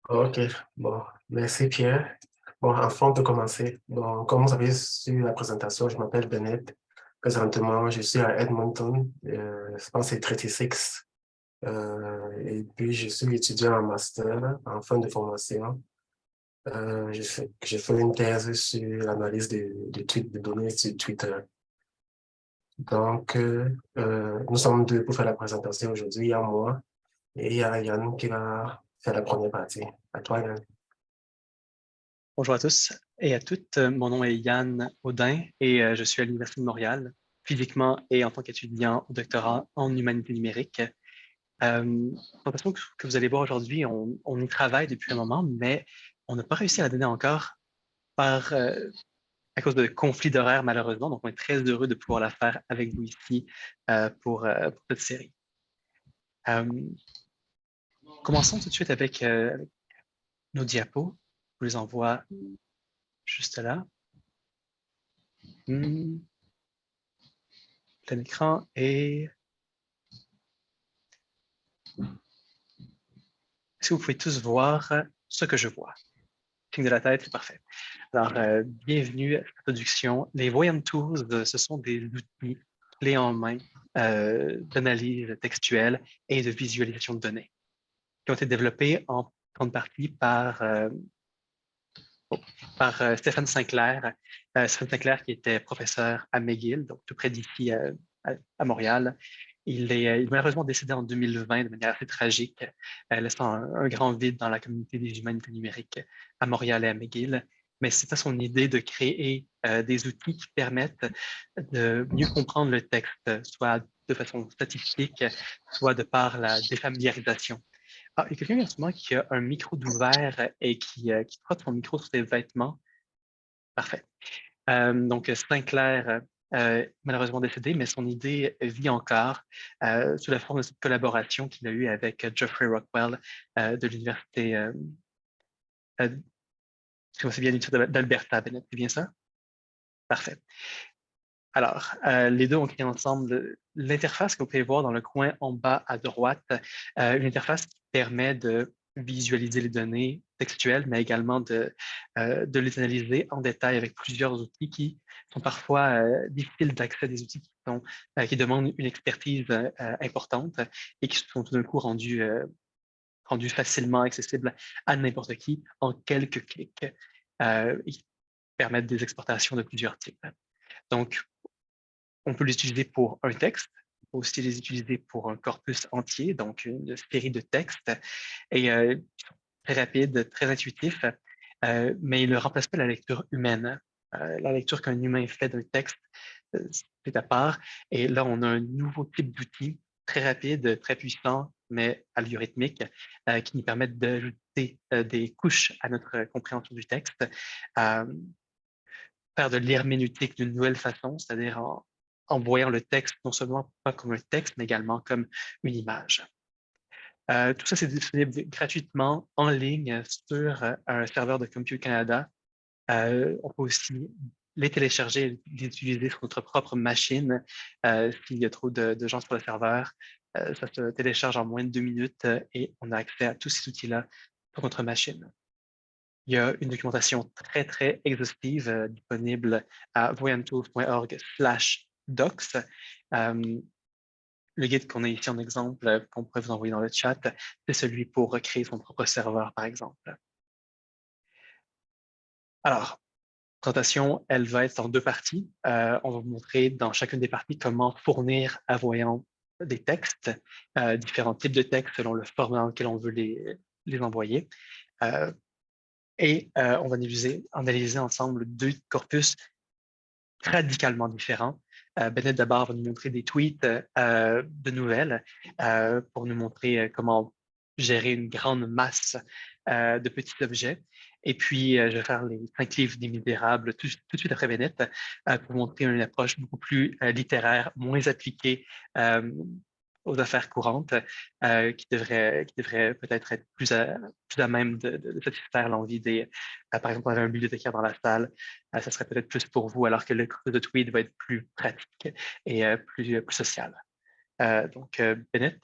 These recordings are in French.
Ok, bon, merci Pierre. Bon, avant de commencer, bon, comme vous avez su la présentation, je m'appelle Bennett. Présentement, je suis à Edmonton, je pense que c'est 36. Et puis, je suis étudiant en master, en fin de formation. Je fais une thèse sur l'analyse de tweets, de données sur Twitter. Donc, nous sommes deux pour faire la présentation aujourd'hui. Il y a moi et il y a Yann qui va faire la première partie. À toi, Yann. Bonjour à tous et à toutes. Mon nom est Yann Audin et je suis à l'Université de Montréal, physiquement et en tant qu'étudiant au doctorat en humanité numérique. La présentation que vous allez voir aujourd'hui, on y travaille depuis un moment, mais on n'a pas réussi à la donner encore par, à cause de conflits d'horaire, malheureusement. Donc, on est très heureux de pouvoir la faire avec vous ici pour cette série. Euh, Commençons tout de suite avec nos diapos. Je vous les envoie juste là. Hmm, plein écran et est-ce que vous pouvez tous voir ce que je vois? Signe de la tête, c'est parfait. Alors, bienvenue à cette introduction. Les Voyant Tools, ce sont des outils clés en main d'analyse textuelle et de visualisation de données qui ont été développés en grande partie par Stéphane Sinclair. Stéphane Sinclair qui était professeur à McGill, donc tout près d'ici à Montréal. Il est malheureusement décédé en 2020 de manière assez tragique, laissant un grand vide dans la communauté des humanités numériques à Montréal et à McGill. Mais c'était son idée de créer des outils qui permettent de mieux comprendre le texte, soit de façon statistique, soit de par la défamiliarisation. Ah, il y a quelqu'un en ce moment qui a un micro d'ouvert et qui frotte son micro sur ses vêtements. Parfait. Donc, Sinclair, malheureusement décédé, mais son idée vit encore sous la forme de cette collaboration qu'il a eue avec Geoffrey Rockwell de l'Université, je me souviens, l'Université d'Alberta, Bennett, c'est bien ça? Parfait. Alors, les deux ont créé ensemble l'interface que vous pouvez voir dans le coin en bas à droite, une interface qui permet de visualiser les données textuelles, mais également de les analyser en détail avec plusieurs outils qui sont parfois difficiles d'accès, des outils qui demandent une expertise importante et qui sont tout d'un coup rendus facilement accessibles à n'importe qui en quelques clics et qui permettent des exportations de plusieurs types. Donc, on peut les utiliser pour un texte, on peut aussi les utiliser pour un corpus entier, donc une série de textes, et très rapide, très intuitif, mais il ne remplace pas la lecture humaine. La lecture qu'un humain fait d'un texte, c'est à part. Et là, on a un nouveau type d'outil très rapide, très puissant, mais algorithmique, qui nous permettent d'ajouter des couches à notre compréhension du texte, euh, faire de l'herméneutique d'une nouvelle façon, c'est-à-dire en voyant le texte non seulement pas comme un texte, mais également comme une image. Tout ça, c'est disponible gratuitement en ligne sur un serveur de Compute Canada. On peut aussi les télécharger et les utiliser sur notre propre machine. S'il y a trop de gens sur le serveur, ça se télécharge en moins de 2 minutes et on a accès à tous ces outils-là sur notre machine. Il y a une documentation très, très exhaustive disponible à voyanttools.org/docs. Euh, le guide qu'on a ici en exemple, qu'on pourrait vous envoyer dans le chat, c'est celui pour recréer son propre serveur, par exemple. Alors, la présentation, elle va être en deux parties. On va vous montrer dans chacune des parties comment fournir à Voyant des textes, différents types de textes selon le format dans lequel on veut les envoyer. Euh, et on va analyser ensemble deux corpus radicalement différents. Bennett d'abord va nous montrer des tweets de nouvelles pour nous montrer comment gérer une grande masse de petits objets. Et puis, je vais faire les 5 livres des Misérables tout de suite après Bennett pour montrer une approche beaucoup plus littéraire, moins appliquée aux affaires courantes, qui devrait peut-être être plus à même de satisfaire l'envie par exemple, on avait un bibliothécaire dans la salle, ça serait peut-être plus pour vous, alors que le cours de tweet va être plus pratique et plus social. Donc, Bennett,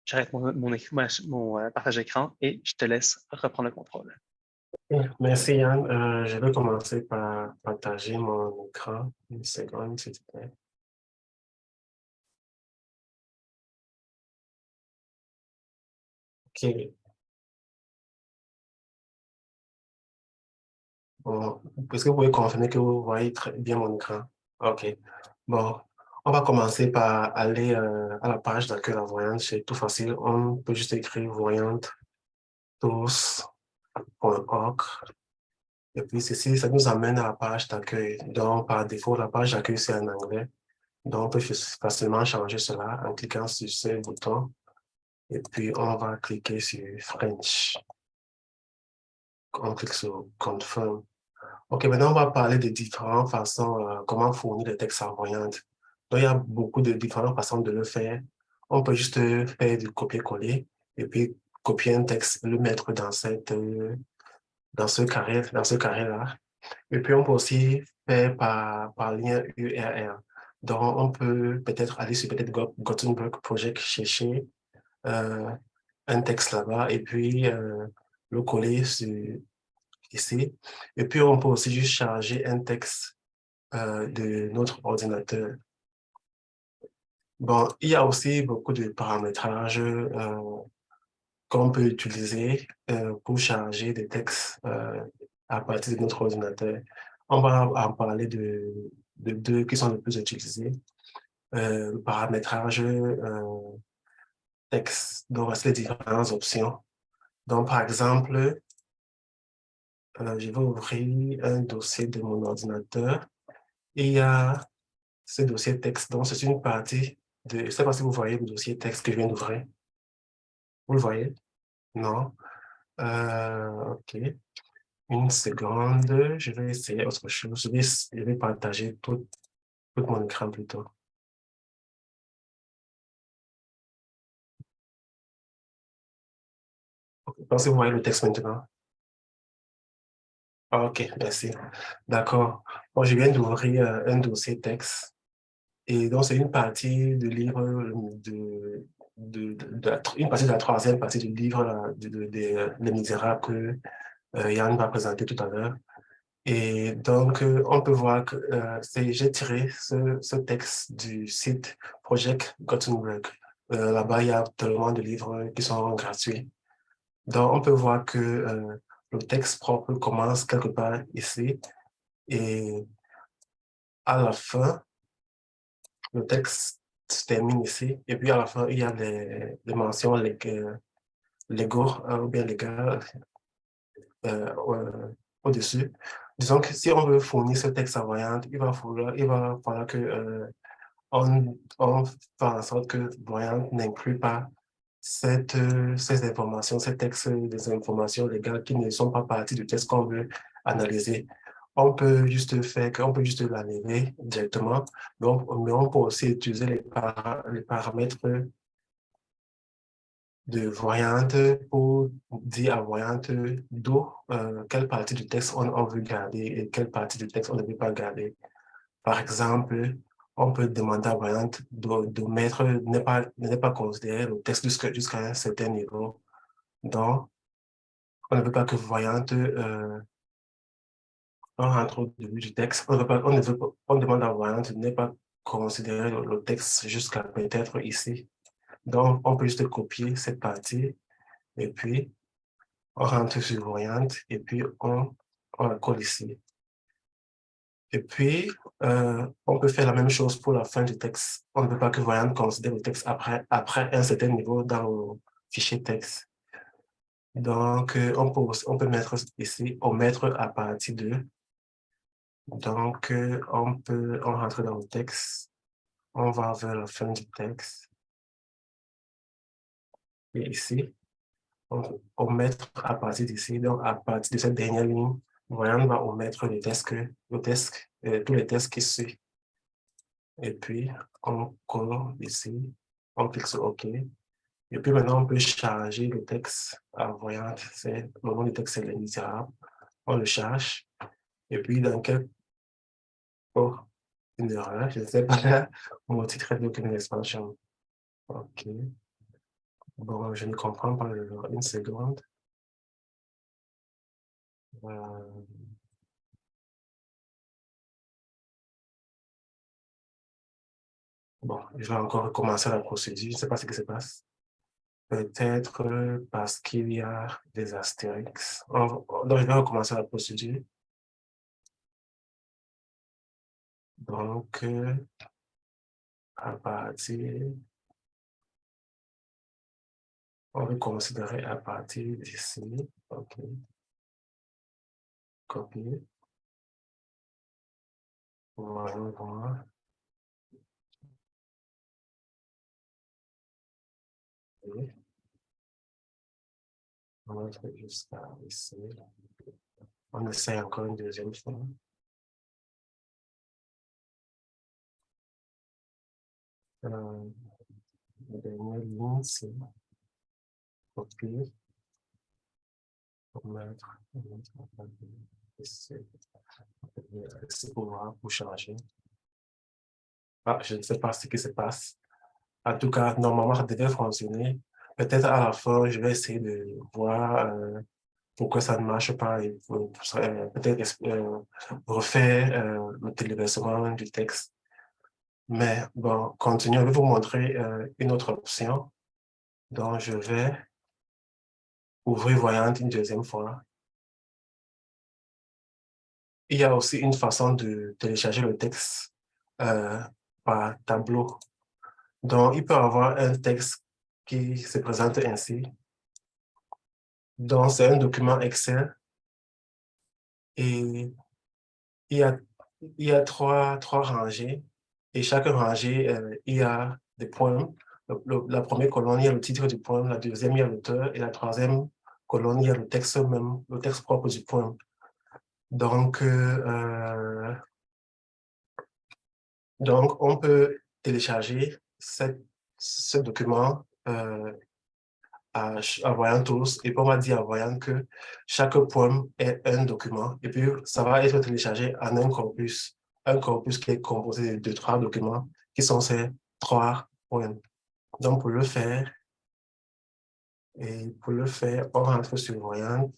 j'arrête mon partage d'écran et je te laisse reprendre le contrôle. Merci Yann. Je vais commencer par partager mon écran. Une seconde, s'il te plaît. OK. Bon, est-ce que vous pouvez confirmer que vous voyez très bien mon écran? OK. Bon, on va commencer par aller à la page d'accueil de la voyante. C'est tout facile. On peut juste écrire voyantetous.org. Et puis ceci, ça nous amène à la page d'accueil. Donc, par défaut, la page d'accueil, c'est en anglais. Donc, on peut facilement changer cela en cliquant sur ce bouton. Et puis, on va cliquer sur French. On clique sur Confirm. OK, maintenant, on va parler de différentes façons, comment fournir des textes en voyante. Donc, il y a beaucoup de différentes façons de le faire. On peut juste faire du copier-coller et puis copier un texte, le mettre dans ce carré-là. Et puis, on peut aussi faire par lien URL. Donc, on peut peut-être aller sur Gutenberg Project, chercher euh, un texte là-bas et puis le coller ici. Et puis, on peut aussi juste charger un texte de notre ordinateur. Bon, il y a aussi beaucoup de paramétrages qu'on peut utiliser pour charger des textes à partir de notre ordinateur. On va en parler de deux qui sont les plus utilisés. Le paramétrage texte, donc voici les différentes options. Donc, par exemple, je vais ouvrir un dossier de mon ordinateur et il y a ce dossier texte. Donc, c'est une partie de... Je ne sais pas si vous voyez le dossier texte que je viens d'ouvrir. Vous le voyez? Non? OK. Une seconde. Je vais essayer autre chose. Je vais partager tout mon écran plutôt. Je pense que vous voyez le texte maintenant. OK, merci. D'accord. Bon, je viens d'ouvrir un dossier texte. Et donc, c'est une partie du livre, une partie de la troisième partie du livre Les Misérables que Yann va présenter tout à l'heure. Et donc, on peut voir que j'ai tiré ce texte du site Project Gutenberg. Là-bas, il y a tellement de livres qui sont gratuits. Donc, on peut voir que le texte propre commence quelque part ici et à la fin, le texte se termine ici. Et puis, à la fin, il y a les mentions légaux ou bien légales au-dessus. Disons que si on veut fournir ce texte en voyante, il va falloir que on fait en sorte que Voyante n'inclut pas ces informations, ces textes, des informations légales qui ne sont pas partie du texte qu'on veut analyser. On peut juste on peut juste l'annuler directement, mais on peut aussi utiliser les paramètres de Voyante pour dire à Voyante d'où, quelle partie du texte on veut garder et quelle partie du texte on ne veut pas garder. Par exemple, on peut demander à Voyante de mettre, ne pas considérer le texte jusqu'à un certain niveau. Donc, on ne veut pas que Voyante on rentre au début du texte. On demande à Voyante de ne pas considérer le texte jusqu'à peut-être ici. Donc, on peut juste copier cette partie et puis on rentre sur Voyante et puis on la colle ici. Et puis, on peut faire la même chose pour la fin du texte. On ne veut pas que Voyante considère le texte après un certain niveau dans le fichier texte. Donc, on peut mettre ici, omettre à partir de. Donc, on rentre dans le texte. On va vers la fin du texte. Et ici, on omettre à partir d'ici. Donc, à partir de cette dernière ligne, Voyante va omettre tous les textes qui suivent. Et puis, on colle ici, on clique sur OK. Et puis maintenant, on peut charger le texte en voyant, le nom du texte, c'est Les Misérables. On le charge. Et puis, dans quel... Oh, une erreur, je ne sais pas, mon titre est d'aucune expansion. OK. Bon, je ne comprends pas une seconde. Bon, je vais encore recommencer la procédure. Je ne sais pas ce qui se passe. Peut-être parce qu'il y a des astérix. Donc, je vais recommencer la procédure. Donc, à partir, on va considérer à partir d'ici. OK. Copier. Voyons voir. Et on va faire jusqu'à ici. On essaie encore une deuxième fois. La dernière ligne, c'est copier pour mettre ici. C'est pour voir, pour changer. Ah, je ne sais pas ce qui se passe. En tout cas, normalement, ça devait fonctionner. Peut-être à la fin, je vais essayer de voir pourquoi ça ne marche pas et peut-être refaire le téléversement du texte. Mais bon, continuons. Je vais vous montrer une autre option. Donc, je vais ouvrir Voyante une deuxième fois. Il y a aussi une façon de télécharger le texte euh, par tableau. Donc, il peut y avoir un texte qui se présente ainsi. Donc, c'est un document Excel et il y a trois rangées et chaque rangée, il y a des poèmes. La première colonne, il y a le titre du poème, la deuxième, il y a l'auteur et la troisième colonne, il y a le texte même, le texte propre du poème. Donc, on peut télécharger ce document à Voyant tous et puis on va dire à Voyant que chaque poème est un document et puis ça va être téléchargé en un corpus qui est composé de trois documents qui sont ces trois poèmes. Donc pour le faire, on rentre sur Voyant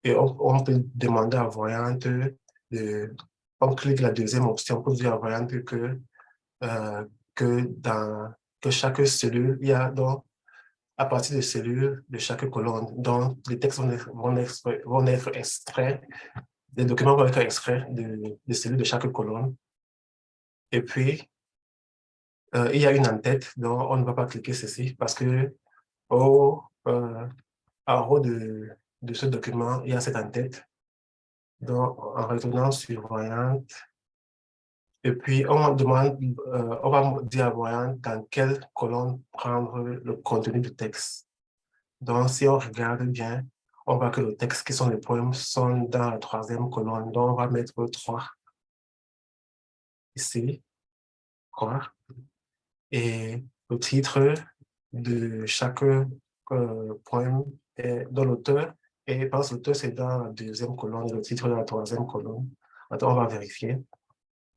et on peut demander à Voyant on clique la deuxième option pour dire à Voyant euh, que chaque cellule, il y a donc à partir de cellules de chaque colonne. Donc, les textes vont être extraits, les documents vont être extraits de cellules de chaque colonne. Et puis, il y a une en-tête, donc on ne va pas cliquer ceci parce que au, en haut de ce document, il y a cette en-tête. Donc, en retournant sur Voyante, et puis on va dire à Voyante dans quelle colonne prendre le contenu du texte. Donc, si on regarde bien, on voit que les textes qui sont les poèmes sont dans la troisième colonne. Donc, on va mettre 3 ici, 3. Et le titre de chaque poème est dans l'auteur. Et parce que l'auteur, c'est dans la deuxième colonne et le titre dans la troisième colonne. Attends, on va vérifier.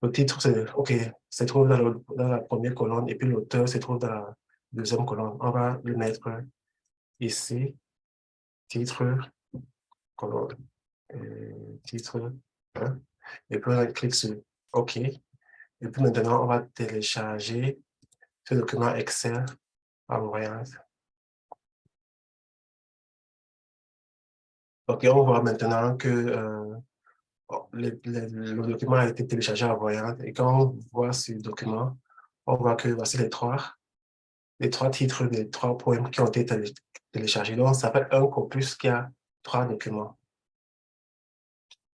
Le titre, OK, se trouve dans la première colonne et puis l'auteur se trouve dans la deuxième colonne. On va le mettre ici, titre, colonne. Titre, hein, et puis on clique sur OK. Et puis maintenant, on va télécharger ce document Excel en voyant. OK, on voit maintenant que le document a été téléchargé en voyant. Et quand on voit ce document, on voit que voici les trois titres des trois poèmes qui ont été téléchargés. Donc, ça fait un corpus qui a 3 documents.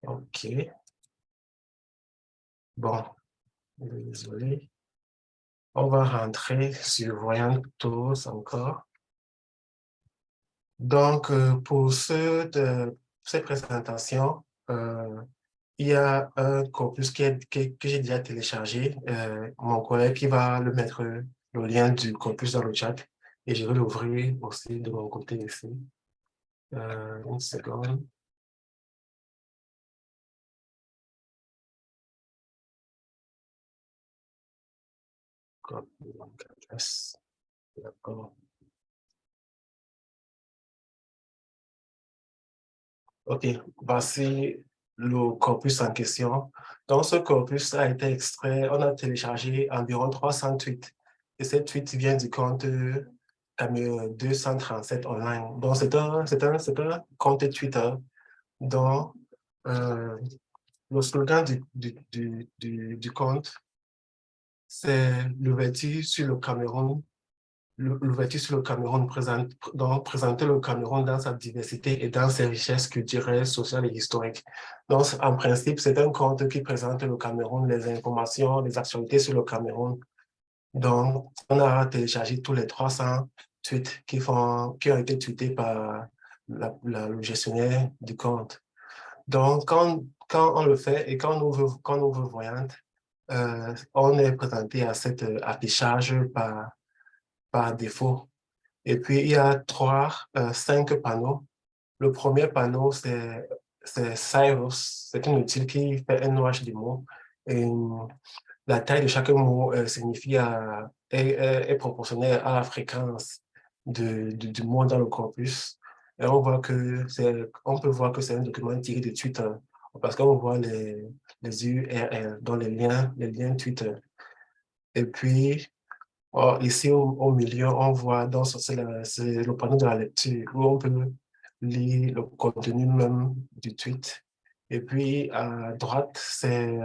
OK. Bon, désolé. On va rentrer sur Voyant tous encore. Donc, pour cette présentation, il y a un corpus que j'ai déjà téléchargé. Mon collègue qui va le mettre le lien du corpus dans le chat et je vais l'ouvrir aussi de mon côté ici. Une seconde. Copie, donc, adresse. D'accord. OK, voici le corpus en question. Donc, ce corpus a été extrait, on a téléchargé environ 300 tweets. Et ces tweets viennent du compte 237 online. Donc, c'est un compte Twitter dont euh, le slogan du compte, c'est l'ouverture sur le Cameroun. L'ouverture sur le Cameroun présente, donc présenter le Cameroun dans sa diversité et dans ses richesses culturelles, sociales et historiques. Donc, en principe, c'est un compte qui présente le Cameroun, les informations, les actualités sur le Cameroun. Donc, on a téléchargé tous les 300 tweets qui ont été tweetés par le gestionnaire du compte. Donc, quand on le fait et quand on ouvre Voyante, on est présenté à cet affichage par défaut. Et puis, il y a cinq panneaux. Le premier panneau, c'est Cyrus. C'est un outil qui fait un nuage de mots. Et la taille de chaque mot est proportionnelle à la fréquence du mot dans le corpus. Et on peut voir que c'est un document tiré de Twitter parce qu'on voit les URL, dans les liens Twitter. Et puis, ici, au milieu, on voit, c'est le panneau de la lecture où on peut lire le contenu même du tweet. Et puis, à droite, c'est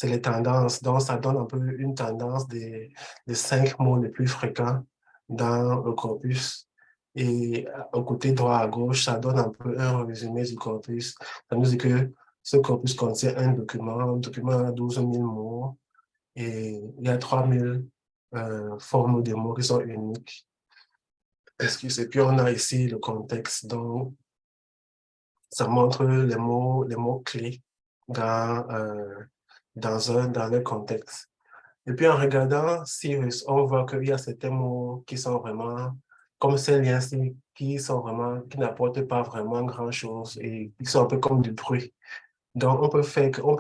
les tendances. Donc, ça donne un peu une tendance des 5 mots les plus fréquents dans le corpus. Et au côté droit à gauche, ça donne un peu un résumé du corpus. Ça nous dit que ce corpus contient un document à 12 000 mots et il y a 3 000 formes de mots qui sont uniques. Excusez. Et puis, on a ici le contexte. Donc, ça montre les mots clés dans, dans le contexte. Et puis, en regardant Cyrus, on voit qu'il y a certains mots qui sont vraiment, comme ces liens-ci, qui n'apportent pas vraiment grand-chose et qui sont un peu comme du bruit. Donc, on peut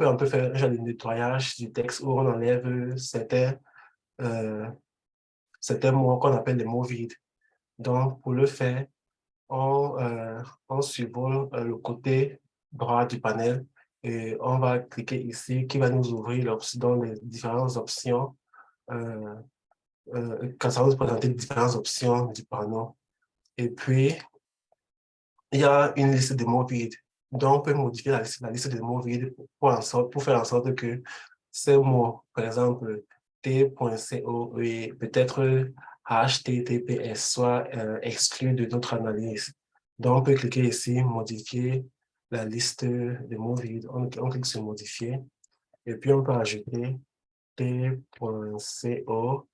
un peu faire un genre de nettoyage du texte où on enlève euh, certains mots qu'on appelle les mots vides. Donc, pour le faire, on survole le côté droit du panel et on va cliquer ici qui va nous ouvrir dans les différentes options. Euh, Quand ça va nous présenter les différentes options du panneau. Et puis, il y a une liste de mots vides. Donc, on peut modifier la liste de mots vides pour faire en sorte que ces mots, par exemple, T.co et peut-être HTTPS, soient exclus de notre analyse. Donc, on peut cliquer ici, modifier la liste de mots vides. On clique sur modifier et puis on peut ajouter T.co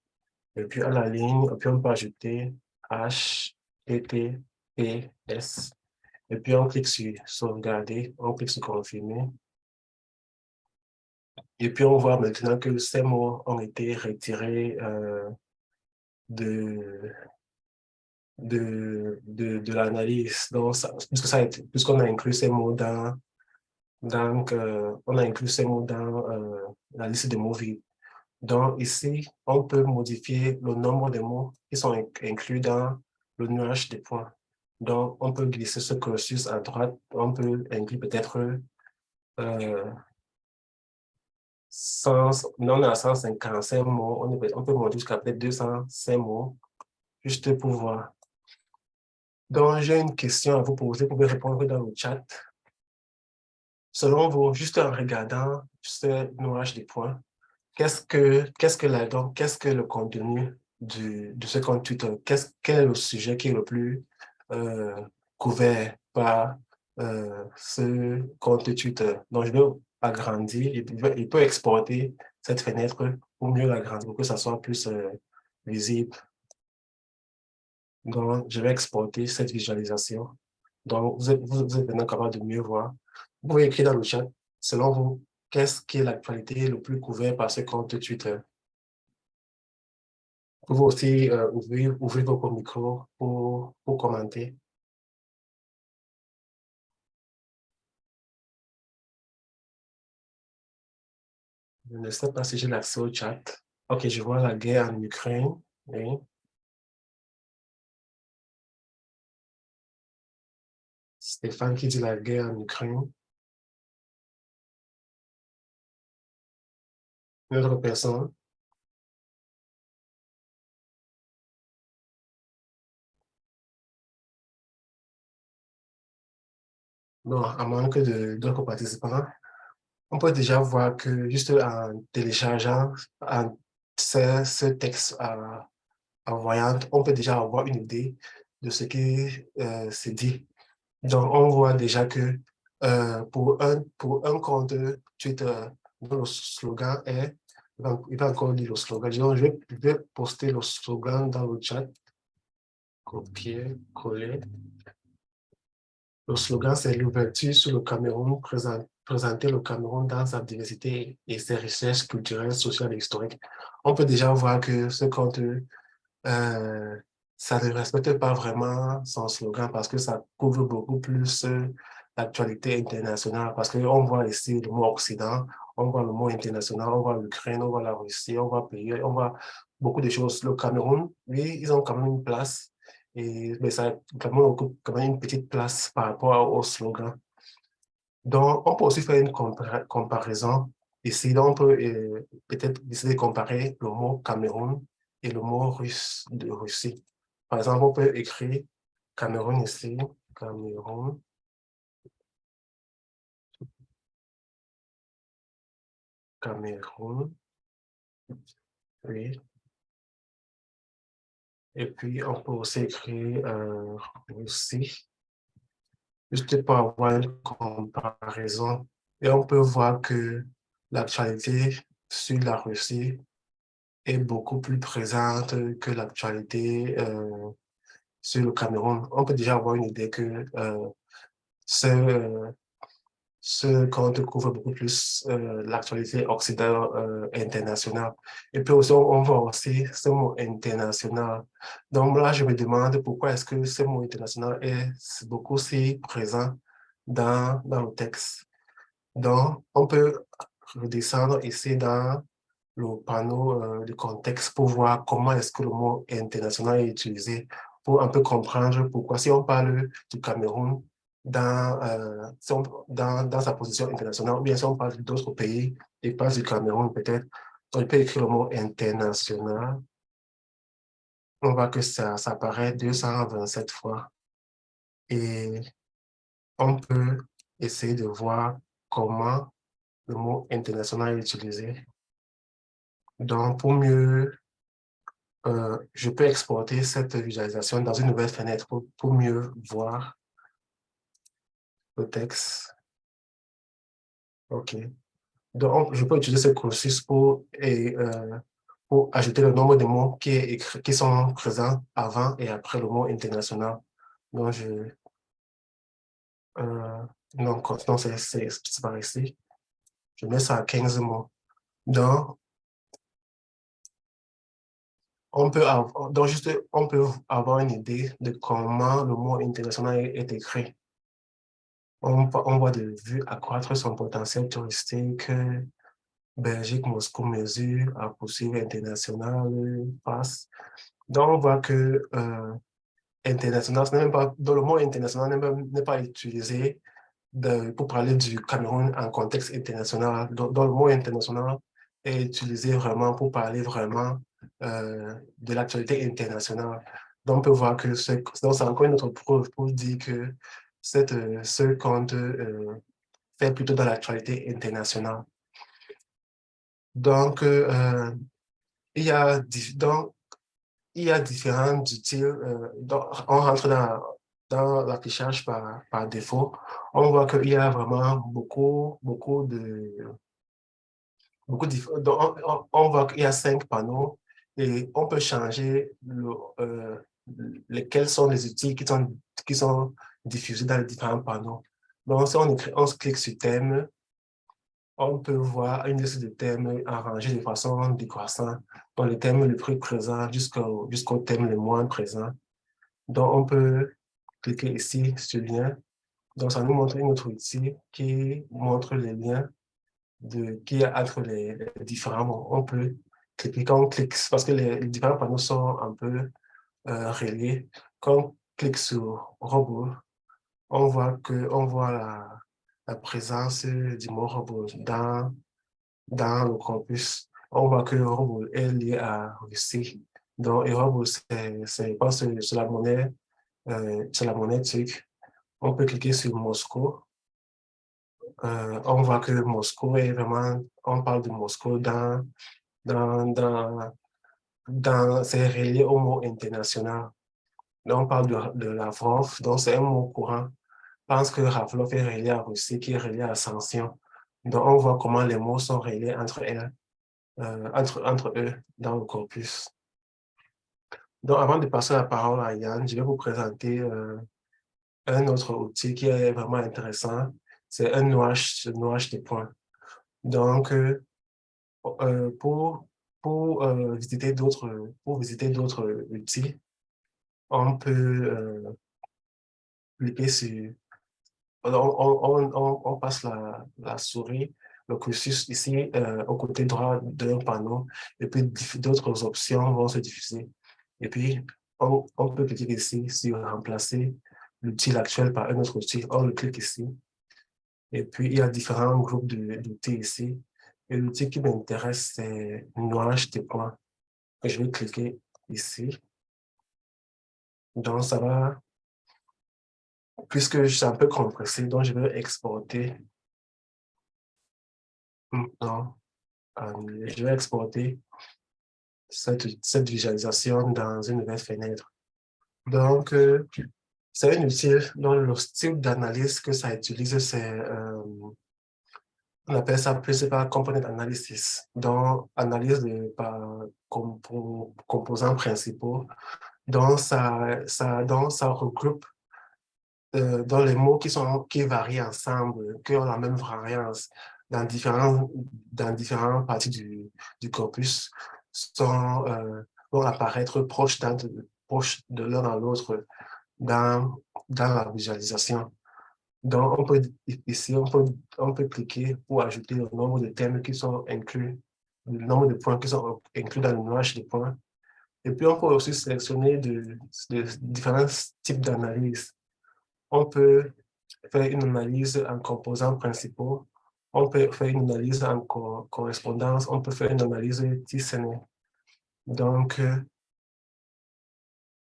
et puis à la ligne, et puis on peut ajouter HTTPS. Et puis on clique sur sauvegarder, on clique sur confirmer. Et puis on voit maintenant que ces mots ont été retirés de, de l'analyse. Donc, puisqu'on a inclus ces mots on a inclus ces mots dans la liste des mots vides. Donc, ici, on peut modifier le nombre de mots qui sont inclus dans le nuage des points. Donc, on peut glisser ce cursus à droite. On peut inclure peut-être 100, non, on est à 155 mots. On peut monter jusqu'à peut-être 205 mots, juste pour voir. Donc, j'ai une question à vous poser. Vous pouvez répondre dans le chat. Selon vous, juste en regardant ce nuage des points, qu'est-ce que le contenu de ce compte Twitter? Quel est le sujet qui est le plus euh, couvert par ce compte Twitter? Donc, je vais agrandir et il peut exporter cette fenêtre pour mieux l'agrandir, pour que ça soit plus visible. Donc, je vais exporter cette visualisation. Donc, vous êtes maintenant capable de mieux voir. Vous pouvez écrire dans le chat, selon vous, qu'est-ce qui est l'actualité le plus couvert par ce compte Twitter? Vous pouvez aussi ouvrir votre micro pour commenter. Je ne sais pas si j'ai l'accès au chat. OK, je vois la guerre en Ukraine. Oui. Stéphane qui dit la guerre en Ukraine. Une autre personne. Non, à moins que d'autres participants, on peut déjà voir que juste en téléchargeant ce texte en voyant, on peut déjà avoir une idée de ce qui se dit. Donc, on voit déjà que pour un compte Twitter, dont le slogan est, il va encore dire le slogan, disons, je vais poster le slogan dans le chat, copier, coller. Le slogan, c'est l'ouverture sur le Cameroun, présenter le Cameroun dans sa diversité et ses richesses culturelles, sociales et historiques. On peut déjà voir que ce compte ça ne respecte pas vraiment son slogan parce que ça couvre beaucoup plus l'actualité internationale. Parce qu'on voit ici le mot Occident, on voit le mot international, on voit l'Ukraine, on voit la Russie, on voit pays, on voit beaucoup de choses. Le Cameroun, oui, ils ont quand même une place, mais ça, le Cameroun occupe quand même une petite place par rapport au slogan. Donc, on peut aussi faire une comparaison. Ici, donc, on peut peut-être décider de comparer le mot Cameroun et le mot russe de Russie. Par exemple, on peut écrire Cameroun ici, Cameroun, Cameroun, oui. Et puis, on peut aussi écrire Russie, juste pour avoir une comparaison. Et on peut voir que l'actualité sur la Russie est beaucoup plus présente que l'actualité sur le Cameroun. On peut déjà avoir une idée que ce, ce compte couvre beaucoup plus l'actualité occidentale internationale. Et puis aussi, on voit aussi ce mot international. Donc là, je me demande pourquoi est-ce que ce mot international est beaucoup si présent dans le texte. Donc, on peut redescendre ici dans le panneau de contexte pour voir comment est-ce que le mot international est utilisé, pour un peu comprendre pourquoi si on parle du Cameroun dans sa position internationale, ou bien si on parle d'autres pays et pas du Cameroun peut-être, on peut écrire le mot international. On voit que ça apparaît 227 fois et on peut essayer de voir comment le mot international est utilisé. Donc, pour mieux je peux exporter cette visualisation dans une nouvelle fenêtre pour mieux voir le texte. OK. Donc, je peux utiliser ce cursus pour ajouter le nombre de mots qui sont présents avant et après le mot international. Donc, euh, non, c'est par ici. Je mets ça à 15 mots. Donc, on peut avoir une idée de comment le mot international est écrit. On voit de vue accroître son potentiel touristique. Belgique, Moscou mesure à poursuivre international passe. Donc, on voit que international, même pas, dans le mot international n'est pas utilisé pour parler du Cameroun en contexte international. Dans le mot international est utilisé vraiment pour parler vraiment de l'actualité internationale. Donc, on peut voir que c'est encore une autre preuve pour dire que ce compte fait plutôt dans l'actualité internationale. Donc, donc, il y a différents outils. On rentre dans l'affichage par défaut. On voit qu'il y a vraiment donc, on voit qu'il y a 5 panneaux et on peut changer lesquels sont les outils qui sont diffusés dans les différents panneaux. Donc, si on clique sur thème, on peut voir une liste de thèmes arrangés de façon décroissante, dans le thème le plus présent jusqu'au thème le moins présent. Donc, on peut cliquer ici sur le lien. Donc, ça nous montre une autre outil qui montre les liens qu'il y a entre les différents mots. On peut cliquer quand on clique, parce que les différents panneaux sont un peu reliés. Quand on clique sur robot, on voit la présence du mot robot dans le corpus. On voit que le robot est lié à Russie. Donc, le robot, je pense, c'est la monnaie turque. On peut cliquer sur Moscou. On voit que Moscou est vraiment, on parle de Moscou dans, dans, c'est relié au mot international. Là, on parle de Lavrov, donc c'est un mot courant. Je pense que Lavrov est relié à Russie, qui est relié à sanction. Donc, on voit comment les mots sont reliés entre eux dans le corpus. Donc, avant de passer la parole à Yann, je vais vous présenter un autre outil qui est vraiment intéressant. C'est un nuage de points. Donc, pour visiter d'autres outils, on peut cliquer sur... On passe la souris, le cursus ici au côté droit d'un panneau, et puis d'autres options vont se diffuser. Et puis, on peut cliquer ici sur remplacer l'outil actuel par un autre outil. On le clique ici. Et puis, il y a différents groupes d'outils ici. Et l'outil qui m'intéresse, c'est nuage de points. Je vais cliquer ici. Donc, ça va, puisque je suis un peu compressé, donc je vais exporter. Non, je vais exporter cette visualisation dans une nouvelle fenêtre. Donc, c'est un outil dont le style d'analyse que ça utilise, c'est, on appelle ça Principal Component Analysis, donc analyse par composants principaux. Donc, ça regroupe dans les mots qui varient ensemble, qui ont la même variance dans différentes parties du corpus, vont apparaître proches de l'un dans l'autre dans la visualisation. Donc, ici, on peut cliquer pour ajouter le nombre de thèmes qui sont inclus, le nombre de points qui sont inclus dans le nuage de points. Et puis, on peut aussi sélectionner de différents types d'analyses. On peut faire une analyse en composants principaux, on peut faire une analyse en correspondance, on peut faire une analyse T-SNE. Donc,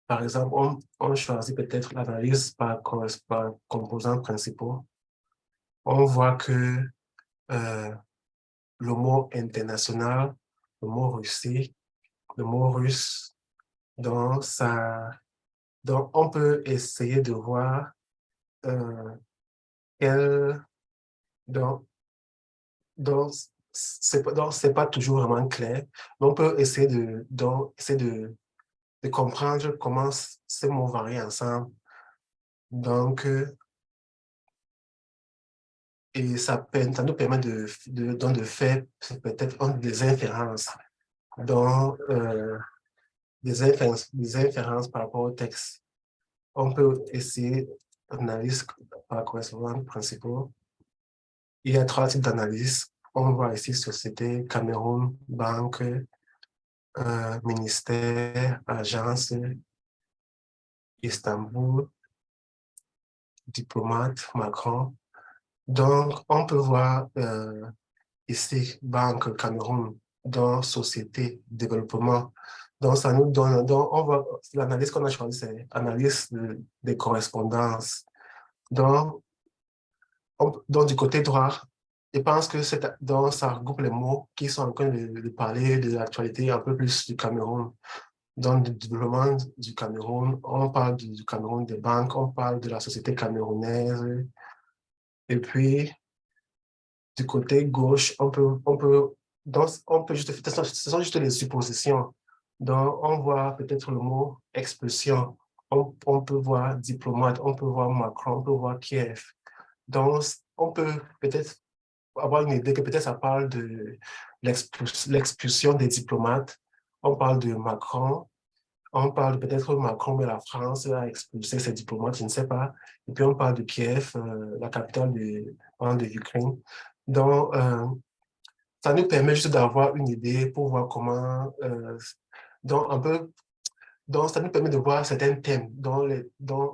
par exemple, on choisit peut-être l'analyse par composants principaux. On voit que le mot international, le mot Russie, le mot russe, donc on peut essayer de voir quel, donc, donc c'est pas toujours vraiment clair, mais on peut essayer de comprendre comment ces mots varient ensemble. Donc, et ça nous permet de faire peut-être des inférences, donc des inférences par rapport au texte. On peut essayer d'analyse par correspondance principaux. Il y a 3 types d'analyse. On voit ici société, Cameroun, banque, ministère, agence, Istanbul, diplomate, Macron. Donc, on peut voir ici, banque, Cameroun, dans société, développement. Donc, ça nous donne, donc on voit l'analyse qu'on a choisie, c'est analyse des correspondances. Donc, du côté droit, je pense que ça regroupe les mots qui sont en train de parler de l'actualité un peu plus du Cameroun. Dans le développement du Cameroun, on parle du Cameroun des banques, on parle de la société camerounaise. Et puis, du côté gauche, on peut juste, ce sont juste les suppositions. Donc, on voit peut-être le mot expulsion. On peut voir diplomate, on peut voir Macron, on peut voir Kiev. Donc, on peut peut-être avoir une idée que peut-être ça parle de l'expulsion des diplomates. On parle de Macron, on parle peut-être Macron, mais la France a expulsé ses diplomates, je ne sais pas. Et puis on parle de Kiev, la capitale de l'Ukraine. Donc, ça nous permet juste d'avoir une idée pour voir comment, donc un peu Donc, ça nous permet de voir certains thèmes, dont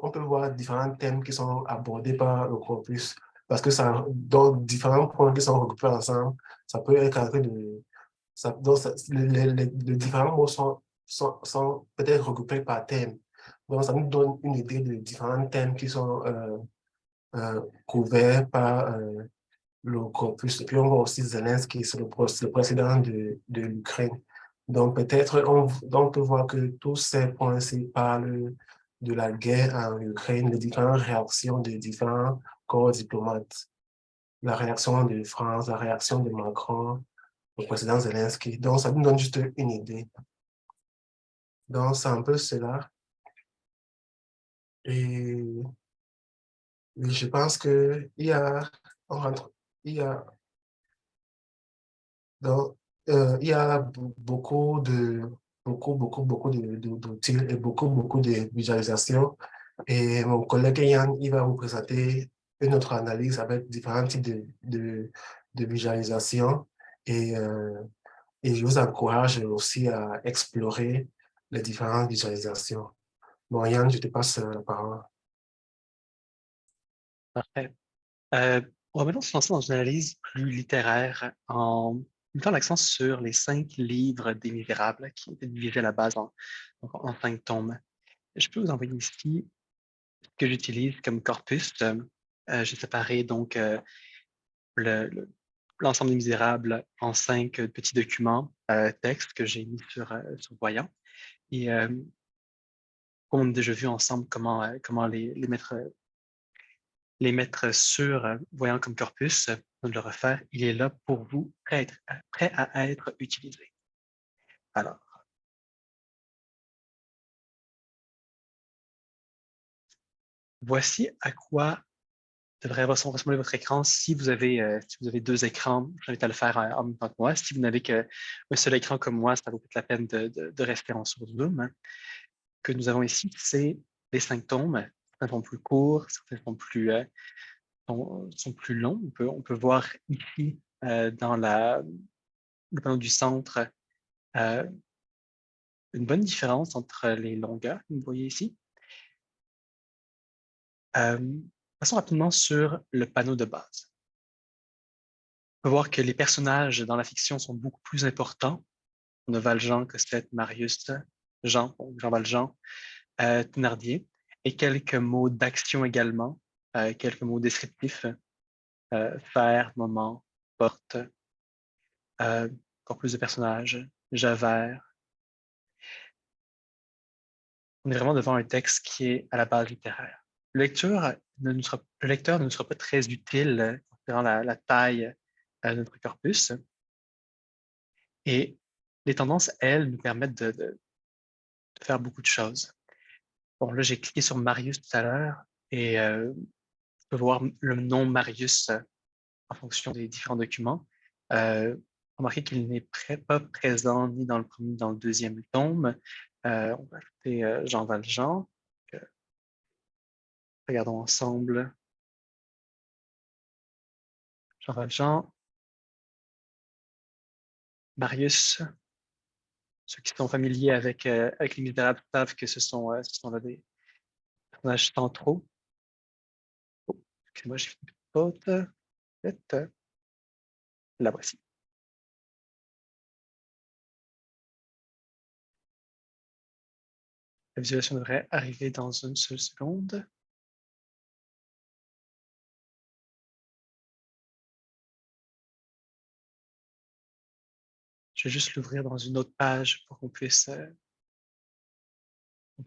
on peut voir différents thèmes qui sont abordés par le corpus, parce que ça, dans différents points qui sont regroupés ensemble, ça peut être en train de... les différents mots sont peut-être regroupés par thème. Donc, ça nous donne une idée de différents thèmes qui sont couverts par le corpus. Et puis, on voit aussi Zelensky, c'est le président de l'Ukraine. Donc, peut-être, on peut voir que tous ces points-ci parlent de la guerre en Ukraine, les différentes réactions des différents corps diplomates. La réaction de France, la réaction de Macron, le président Zelensky. Donc, ça nous donne juste une idée. Donc, c'est un peu cela. Et je pense que on rentre, il y a Donc, il y a beaucoup d'outils et beaucoup de visualisations. Et mon collègue Yann, il va vous présenter une autre analyse avec différents types de visualisations. Et, euh, et je vous encourage aussi à explorer les différentes visualisations. Bon, Yann, je te passe la parole. Parfait. On va maintenant se lancer dans une analyse plus littéraire en mettant l'accent sur les 5 livres des Misérables qui ont été divisés à la base en 5 tomes. Je peux vous envoyer ici ce que j'utilise comme corpus. J'ai séparé donc le- le- l'ensemble des Misérables en 5 petits documents textes que j'ai mis sur Voyant. Et on a déjà vu ensemble comment les mettre sur Voyant comme corpus, de le refaire. Il est là pour vous, prêt à être utilisé. Alors, voici à quoi devrait ressembler votre écran si vous avez 2 écrans. Je vous invite à le faire en même temps que moi. Si vous n'avez qu'un seul écran comme moi, ça vaut peut-être la peine de rester en source Zoom. Hein. Ce que nous avons ici, c'est les 5 tomes. Certains sont plus courts, certains sont plus longs. On peut voir ici dans le panneau du centre euh, une bonne différence entre les longueurs que vous voyez ici. Passons rapidement sur le panneau de base. On peut voir que les personnages dans la fiction sont beaucoup plus importants. On a Valjean, Cosette, Marius, Jean Valjean, Thénardier, et quelques mots d'action également, quelques mots descriptifs, faire, moment, porte, encore plus de personnages, Javert. On est vraiment devant un texte qui est à la base littéraire. Le lecteur ne nous sera pas très utile considérant la taille de notre corpus. Et les tendances, elles, nous permettent de faire beaucoup de choses. Bon, là, j'ai cliqué sur Marius tout à l'heure et je peux voir le nom Marius en fonction des différents documents. Remarquez qu'il n'est pas présent ni dans le premier ni dans le deuxième tome. On va ajouter Jean Valjean. Euh, Regardons ensemble. Jean Valjean, Marius. Ceux qui sont familiers avec Les Misérables savent que ce sont là des personnages centraux. Oh, excusez-moi, j'ai fait une petite faute. Peut-être. La voici. La visualisation devrait arriver dans une seule seconde. Je vais juste l'ouvrir dans une autre page pour qu'on puisse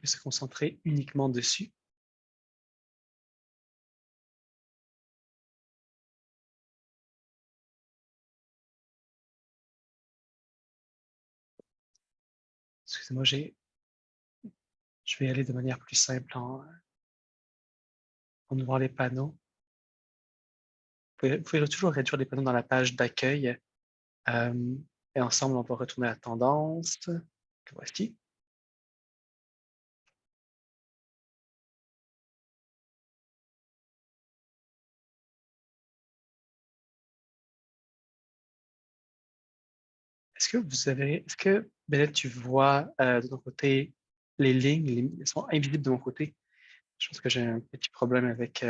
se concentrer uniquement dessus. Excusez-moi, je vais aller de manière plus simple en ouvrant les panneaux. Vous pouvez toujours réduire les panneaux dans la page d'accueil. Euh, et ensemble, on va retourner à la tendance. Que voici. Est-ce que Bennett, tu vois de ton côté les lignes sont invisibles de mon côté. Je pense que j'ai un petit problème avec...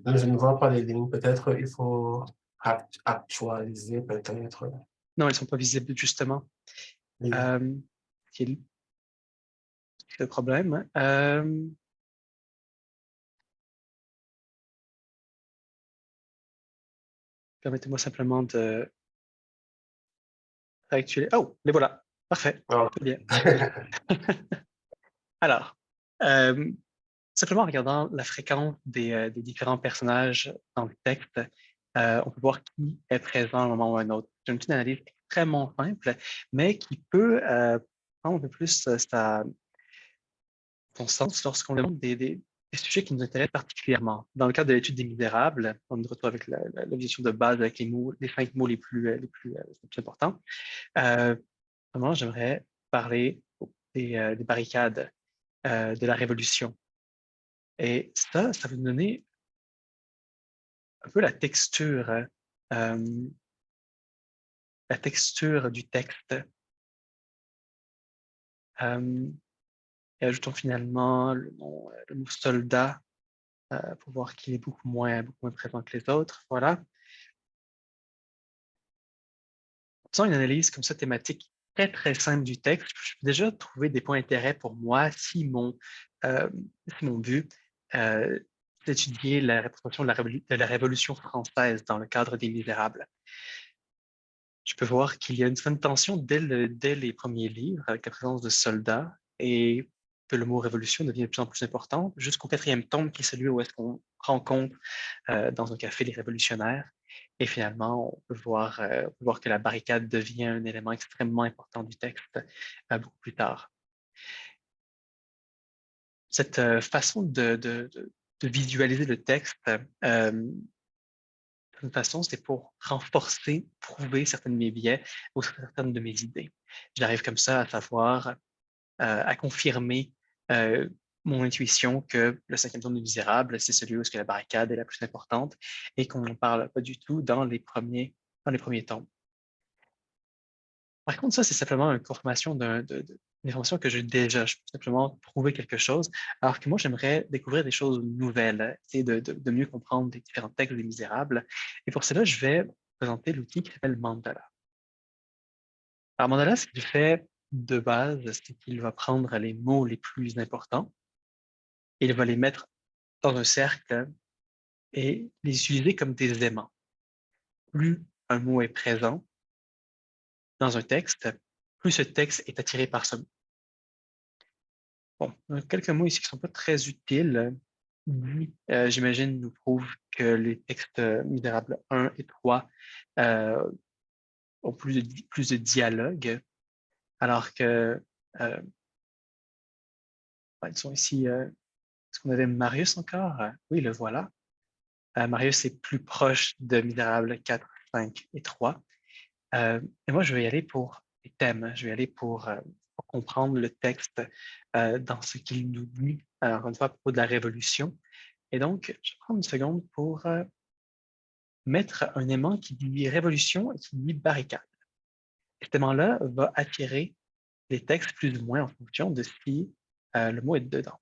Je ne vois pas les lignes. Peut-être il faut actualiser, peut-être. Non, elles ne sont pas visibles, justement. Oui. C'est le problème. Permettez-moi simplement de réactualiser. Oh, les voilà. Parfait. Ah. Très bien. Alors, simplement en regardant la fréquence des différents personnages dans le texte, on peut voir qui est présent à un moment ou à un autre. C'est une petite analyse extrêmement simple, mais qui peut prendre un peu plus son sens lorsqu'on demande des sujets qui nous intéressent particulièrement. Dans le cadre de l'étude des Misérables, on est de retour avec la vision de base avec les 5 mots les plus importants. Vraiment, j'aimerais parler des barricades, de la Révolution. Et ça va nous donner un peu euh, la texture du texte. Euh, et ajoutons finalement le mot soldat pour voir qu'il est beaucoup moins présent que les autres. Voilà. Faisons une analyse comme ça thématique très simple du texte. Je peux déjà trouver des points d'intérêt pour moi euh, si mon but c'est d'étudier la représentation de la Révolution française dans le cadre des Misérables. Je peux voir qu'il y a une certaine tension dès les premiers livres avec la présence de soldats et que le mot révolution devient de plus en plus important jusqu'au 4e tome qui est celui où est-ce qu'on rencontre dans un café les révolutionnaires. Et finalement, on peut voir que la barricade devient un élément extrêmement important du texte beaucoup plus tard. Cette façon de visualiser le texte, d'une façon, c'est pour renforcer, prouver certains de mes biais ou certaines de mes idées. J'arrive comme ça à savoir, à confirmer euh, mon intuition que le 5e tome des Misérables, c'est celui où est-ce que la barricade est la plus importante et qu'on n'en parle pas du tout dans les premiers tomes. Par contre, ça, c'est simplement une confirmation d'une information que j'ai déjà. Je peux simplement prouver quelque chose, alors que moi, j'aimerais découvrir des choses nouvelles, essayer de mieux comprendre les différents textes des Misérables. Et pour cela, je vais présenter l'outil qui s'appelle Mandala. Alors, Mandala, ce qu'il fait de base, c'est qu'il va prendre les mots les plus importants et il va les mettre dans un cercle et les utiliser comme des aimants. Plus un mot est présent dans un texte, plus ce texte est attiré par ce mot. Bon, quelques mots ici qui ne sont pas très utiles. J'imagine, nous prouvent que les textes misérables 1 et 3 euh, ont plus de dialogue, alors que ils sont ici. Est-ce qu'on avait Marius encore? Oui, le voilà. Marius est plus proche de Misérables 4, 5 et 3. Et moi, je vais y aller pour les thèmes. Je vais y aller pour comprendre le texte dans ce qu'il nous dit, encore une fois, à propos de la Révolution. Et donc, je vais prendre une seconde pour mettre un aimant qui dit révolution et qui dit barricade. Et cet aimant-là va attirer les textes plus ou moins en fonction de si le mot est dedans.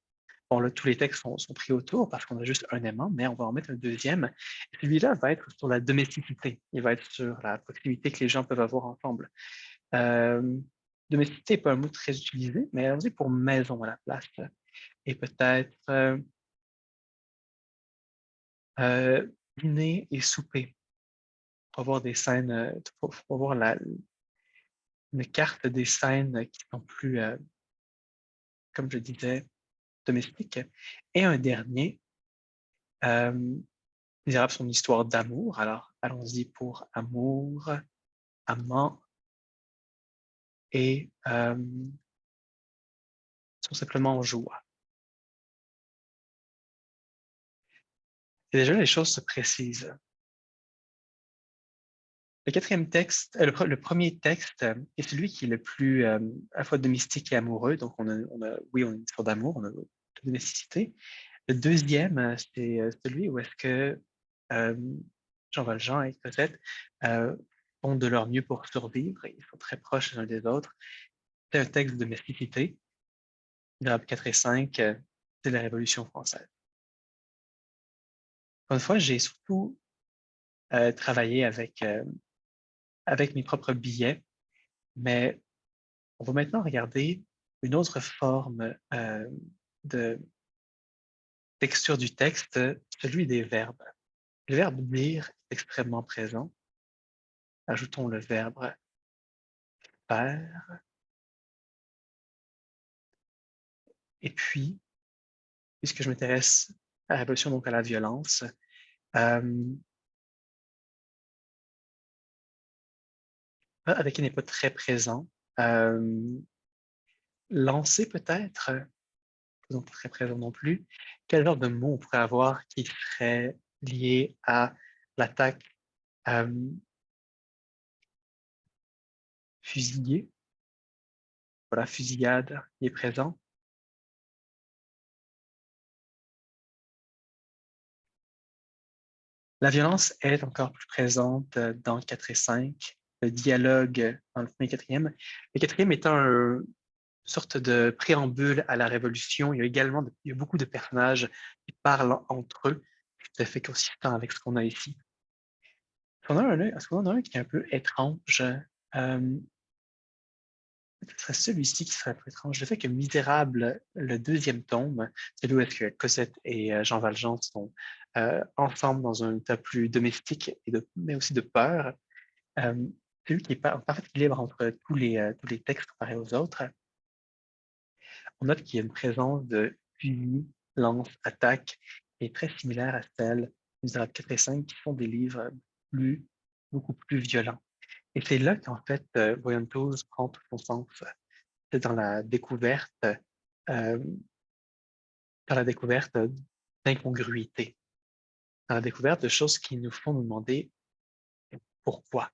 Bon, là, tous les textes sont pris autour parce qu'on a juste un aimant, mais on va en mettre un deuxième. Celui-là va être sur la domesticité. Il va être sur la proximité que les gens peuvent avoir ensemble. Euh, Domesticité n'est pas un mot très utilisé, mais allons-y pour maison à la place. Et peut-être euh, dîner et souper. Pour avoir des scènes, pour avoir une carte des scènes qui sont plus, comme je disais, domestiques. Et un dernier, euh, les Arabes sont une histoire d'amour. Alors, allons-y pour amour, amant et sont simplement joie. Et déjà, les choses se précisent. Le quatrième texte, le premier texte est celui qui est le plus à la fois domestique et amoureux. Donc, oui, on a une histoire d'amour, on a de domesticité. Le deuxième, c'est celui où est-ce que euh, Jean Valjean et Cosette font de leur mieux pour survivre. Ils sont très proches les uns des autres. c'est un texte de mysticité. Misérable 4 et 5, c'est la Révolution française. Encore une fois, j'ai surtout travaillé avec mes propres billets, mais on va maintenant regarder une autre forme de texture du texte, celui des verbes. Le verbe lire est extrêmement présent. Ajoutons le verbe faire. Et puis, puisque je m'intéresse à la révolution, donc à la violence, avec qui n'est pas très présent, lancer peut-être, donc pas très présent non plus, quel genre de mot on pourrait avoir qui serait lié à l'attaque fusillée? Voilà, fusillade qui est présent. La violence est encore plus présente dans 4 et 5, le dialogue dans le premier et quatrième. Le quatrième étant une sorte de préambule à la Révolution. Il y a également il y a beaucoup de personnages qui parlent entre eux, tout à fait consistant avec ce qu'on a ici. Est-ce qu'on en a un qui est un peu étrange? Ce serait celui-ci qui serait un peu étrange. Le fait que Misérable, le deuxième tome, celui où est-ce que Cosette et Jean Valjean sont ensemble dans un état plus domestique, mais aussi de peur, euh, celui qui est en parfait équilibre entre tous les textes comparés aux autres, on note qu'il y a une présence de fusil, lance, attaque, qui est très similaire à celle de Misérable 4 et 5, qui sont des livres beaucoup plus violents. Et c'est là qu'en fait, Voyantos prend tout son sens. C'est euh, dans la découverte d'incongruité, dans la découverte de choses qui nous font nous demander pourquoi.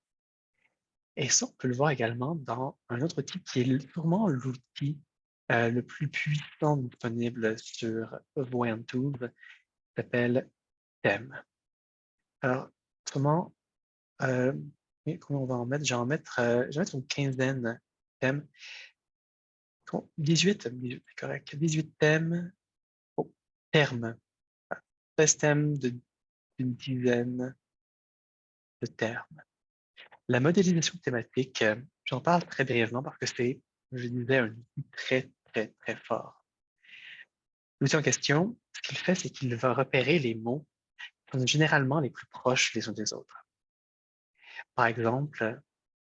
Et ça, on peut le voir également dans un autre outil qui est sûrement l'outil le plus puissant disponible sur Voyantos, qui s'appelle thème. Alors, euh, comment on va en mettre? Je vais mettre une quinzaine de thèmes. 18, c'est correct. 18 thèmes. Oh, termes. 13 thèmes d'une dizaine de termes. La modélisation thématique, j'en parle très brièvement parce que c'est, je disais, un outil très, très, très fort. L'outil en question, ce qu'il fait, c'est qu'il va repérer les mots qui sont généralement les plus proches les uns des autres. Par exemple,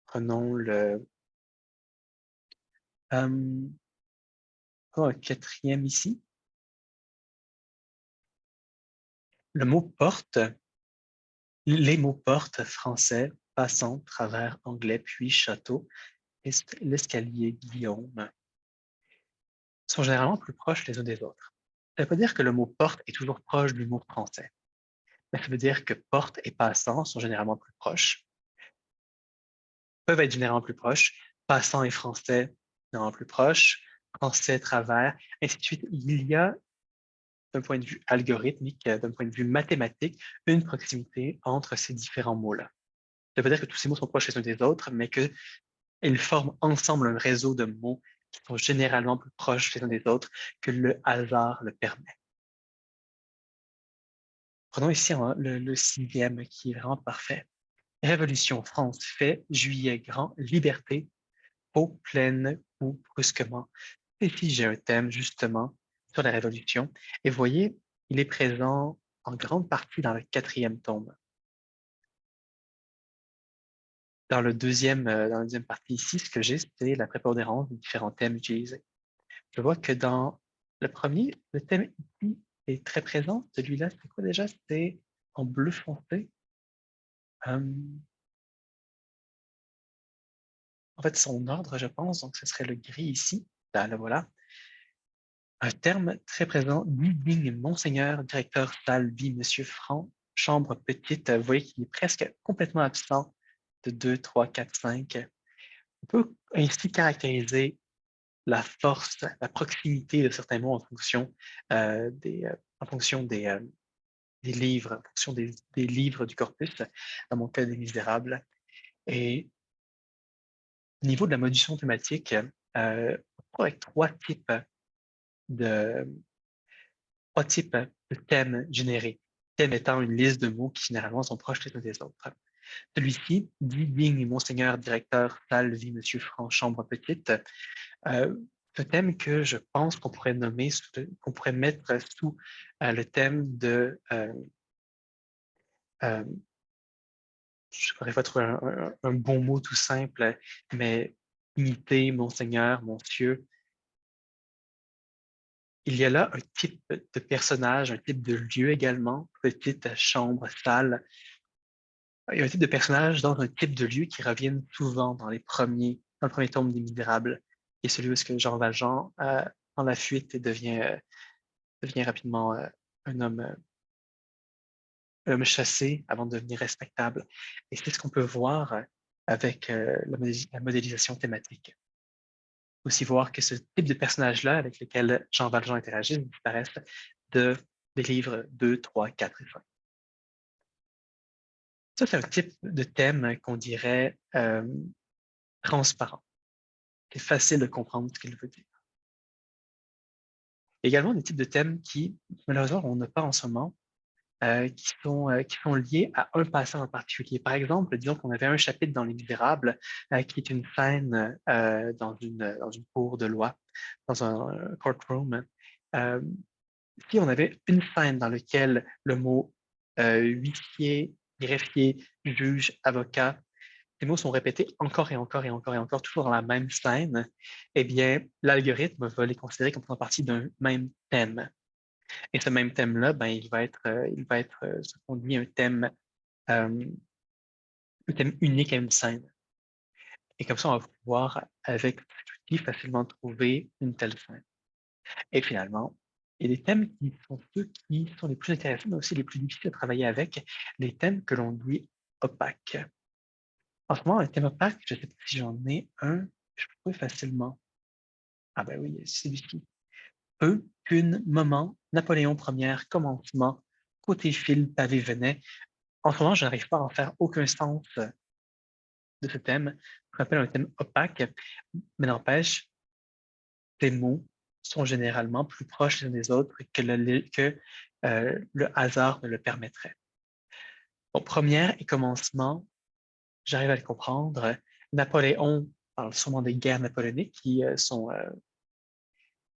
prenons un quatrième ici. Le mot porte, les mots porte français, passant, travers, anglais, puis château, l'escalier, Guillaume, sont généralement plus proches les uns des autres. Ça ne veut pas dire que le mot porte est toujours proche du mot français, mais ça veut dire que porte et passant sont généralement plus proches, peuvent être généralement plus proches, passant et français généralement plus proches, français, travers, ainsi de suite. Il y a, d'un point de vue algorithmique, d'un point de vue mathématique, une proximité entre ces différents mots-là. Ça veut dire que tous ces mots sont proches les uns des autres, mais qu'ils forment ensemble un réseau de mots qui sont généralement plus proches les uns des autres que le hasard le permet. Prenons ici le sixième qui est vraiment parfait. Révolution, France, fait, juillet grand, liberté, peau pleine ou brusquement. Ici, j'ai un thème justement sur la Révolution. Et vous voyez, il est présent en grande partie dans le quatrième tome. Dans la deuxième partie ici, ce que j'ai, c'est la prépondérance des différents thèmes utilisés. Je vois que dans le premier, le thème ici est très présent. Celui-là, c'est quoi déjà? C'est en bleu foncé. En fait, son ordre, je pense, donc ce serait le gris ici. Là, le voilà. Un terme très présent, digne Monseigneur, directeur salle, vie, Monsieur Franc, chambre petite. Vous voyez qu'il est presque complètement absent de 2, 3, 4, 5. On peut ainsi caractériser la force, la proximité de certains mots en fonction des livres, en fonction des livres du corpus, dans mon cas des Misérables. Et au niveau de la modulation thématique, avec de, trois types de thèmes générés. Thème étant une liste de mots qui généralement sont proches les uns des autres. Celui-ci dit digne Monseigneur, directeur, salle, vie, Monsieur Franc, chambre petite. Ce thème que je pense qu'on pourrait nommer, qu'on pourrait mettre sous le thème de, je pourrais pas trouver un bon mot tout simple, mais unité, Monseigneur, Monsieur. Il y a là un type de personnage, un type de lieu également, petite chambre, salle. Il y a un type de personnage dans un type de lieu qui reviennent souvent dans dans le premier tome des Misérables, et celui où est-ce que Jean Valjean prend la fuite et devient rapidement un homme chassé avant de devenir respectable. Et c'est ce qu'on peut voir avec la modélisation thématique. Aussi voir que ce type de personnage-là avec lequel Jean Valjean interagit disparaissent des livres 2, 3, 4 et 5. Ça, c'est un type de thème qu'on dirait transparent. C'est facile de comprendre ce qu'il veut dire. Il y a également des types de thèmes qui, malheureusement, on n'a pas en ce moment, qui sont liés à un passage en particulier. Par exemple, disons qu'on avait un chapitre dans Les Misérables qui est une scène dans une cour de loi, dans un courtroom. Si on avait une scène dans laquelle le mot huissier, greffier, juge, avocat, ces mots sont répétés encore et encore et encore et encore, toujours dans la même scène, eh bien, l'algorithme va les considérer comme faisant partie d'un même thème. Et ce même thème-là, ben, il va être ce qu'on dit un thème unique à une scène. Et comme ça, on va pouvoir, avec cet outil, facilement trouver une telle scène. Et finalement, il y a des thèmes qui sont ceux qui sont les plus intéressants, mais aussi les plus difficiles à travailler avec, les thèmes que l'on dit opaques. En ce moment, un thème opaque, je ne sais pas si j'en ai un, je peux trouver facilement. Ah ben oui, c'est celui-ci. Peu, qu'une, moment, Napoléon Ier, commencement, côté fil, pavé, venet. En ce moment, je n'arrive pas à en faire aucun sens de ce thème, ce qu'on appelle un thème opaque, mais n'empêche, ces mots sont généralement plus proches les uns des autres que le hasard ne le permettrait. Bon, première et commencement, j'arrive à le comprendre. Napoléon parle sûrement des guerres napoléoniques qui sont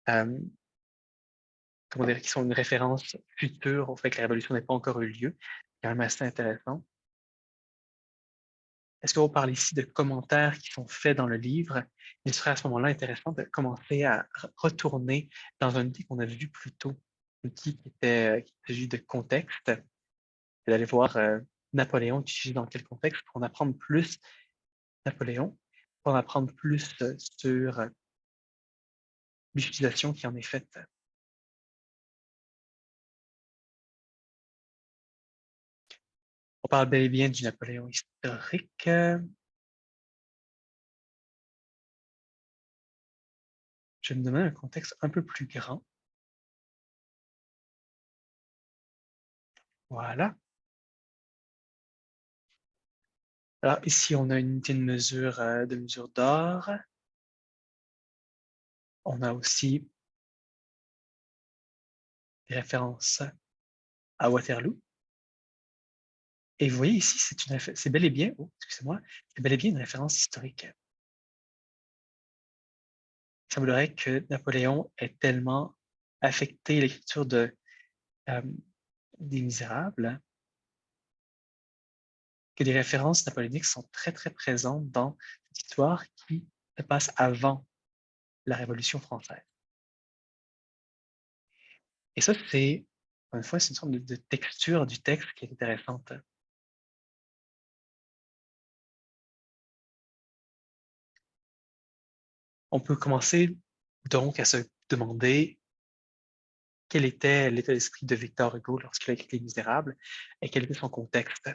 euh, comment dire, qui sont une référence future au fait que la révolution n'ait pas encore eu lieu. C'est quand même assez intéressant. Est-ce qu'on parle ici de commentaires qui sont faits dans le livre? Il serait à ce moment-là intéressant de commencer à retourner dans un outil qu'on a vu plus tôt, l'outil qui s'agit de contexte, et d'aller voir Napoléon utilisé dans quel contexte pour en apprendre plus Napoléon, pour en apprendre plus sur l'utilisation qui en est faite. On parle bel et bien du Napoléon historique. Je vais me donner un contexte un peu plus grand. Voilà. Alors ici, on a une unité de mesure d'or. On a aussi des références à Waterloo. Et vous voyez ici, c'est bel et bien, oh, excusez-moi, c'est bel et bien une référence historique. Il semblerait que Napoléon ait tellement affecté l'écriture des Misérables que des références napoléoniques sont très, très présentes dans cette histoire qui se passe avant la Révolution française. Et ça, c'est, encore une fois, c'est une sorte de texture du texte qui est intéressante. On peut commencer donc à se demander quel était l'état d'esprit de Victor Hugo lorsqu'il a écrit Les Misérables et quel était son contexte.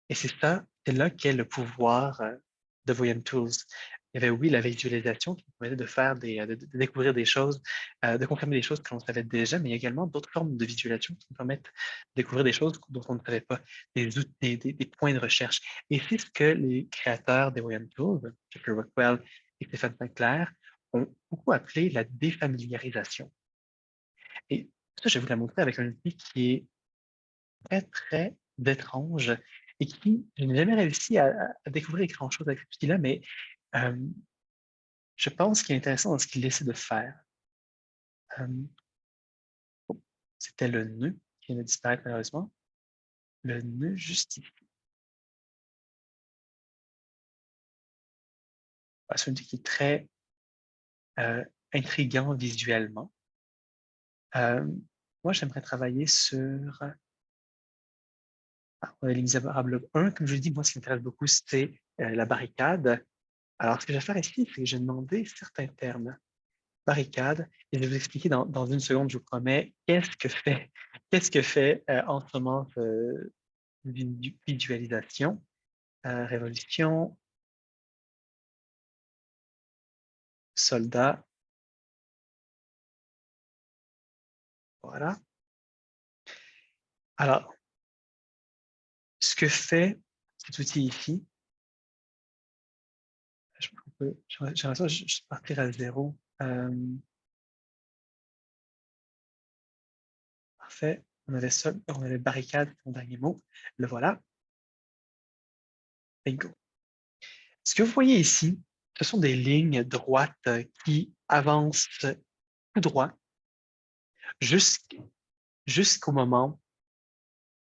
Et c'est là qu'est le pouvoir de Voyant Tools. Il y avait, oui, la visualisation qui permettait de faire de découvrir des choses, de confirmer des choses que l'on savait déjà, mais également d'autres formes de visualisation qui nous permettent de découvrir des choses dont on ne savait pas, des points de recherche. Et c'est ce que les créateurs des Voyant Tools, Jeffrey Rockwell et Stéphane Sinclair, ont beaucoup appelé la défamiliarisation. Et ça, je vais vous la montrer avec un outil qui est très, très étrange et qui, je n'ai jamais réussi à découvrir grand-chose avec cet outil-là, mais euh, je pense qu'il est intéressant dans ce qu'il essaie de faire. Euh, C'était le nœud qui vient de disparaître malheureusement. Le nœud juste ici. C'est un outil qui est très intriguant visuellement. Moi, j'aimerais travailler sur on a Les Misérables 1. Comme je l'ai dit, moi, ce qui m'intéresse beaucoup, c'est la barricade. Alors, ce que je vais faire ici, c'est que j'ai demandé certains termes. Barricade, et je vais vous expliquer dans une seconde, je vous promets, qu'est-ce que fait en ce moment visualisation, révolution, soldat. Voilà. Alors, ce que fait cet outil ici, j'aimerais ça juste partir à zéro. Parfait. On avait barricade, mon dernier mot. Le voilà. Bingo. Ce que vous voyez ici, ce sont des lignes droites qui avancent tout droit jusqu'au moment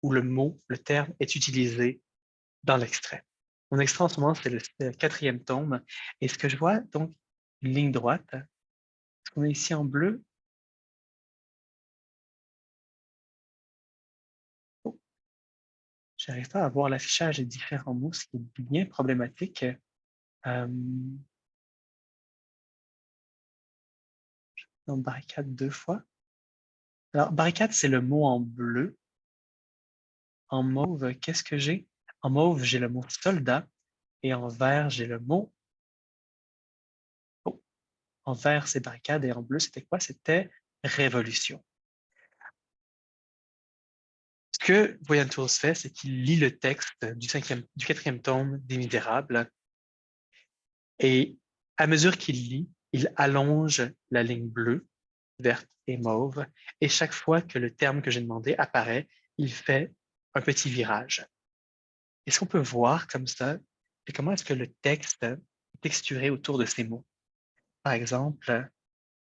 où le mot, le terme est utilisé dans l'extrait. Mon extrait en ce moment, c'est le 4e tome. Et ce que je vois, donc, une ligne droite, ce qu'on a ici en bleu, oh, j'arrive pas à voir l'affichage des différents mots, ce qui est bien problématique. Donc, barricade 2 fois. Alors, barricade, c'est le mot en bleu. En mauve, qu'est-ce que j'ai? En mauve, j'ai le mot soldat. Et en vert, j'ai le mot... Oh, en vert, c'est barricade. Et en bleu, c'était quoi? C'était révolution. Ce que Voyant Tools fait, c'est qu'il lit le texte du 4e tome des Misérables et à mesure qu'il lit, il allonge la ligne bleue, verte et mauve et chaque fois que le terme que j'ai demandé apparaît, il fait un petit virage. Et ce qu'on peut voir comme ça, c'est comment est-ce que le texte est texturé autour de ces mots. Par exemple,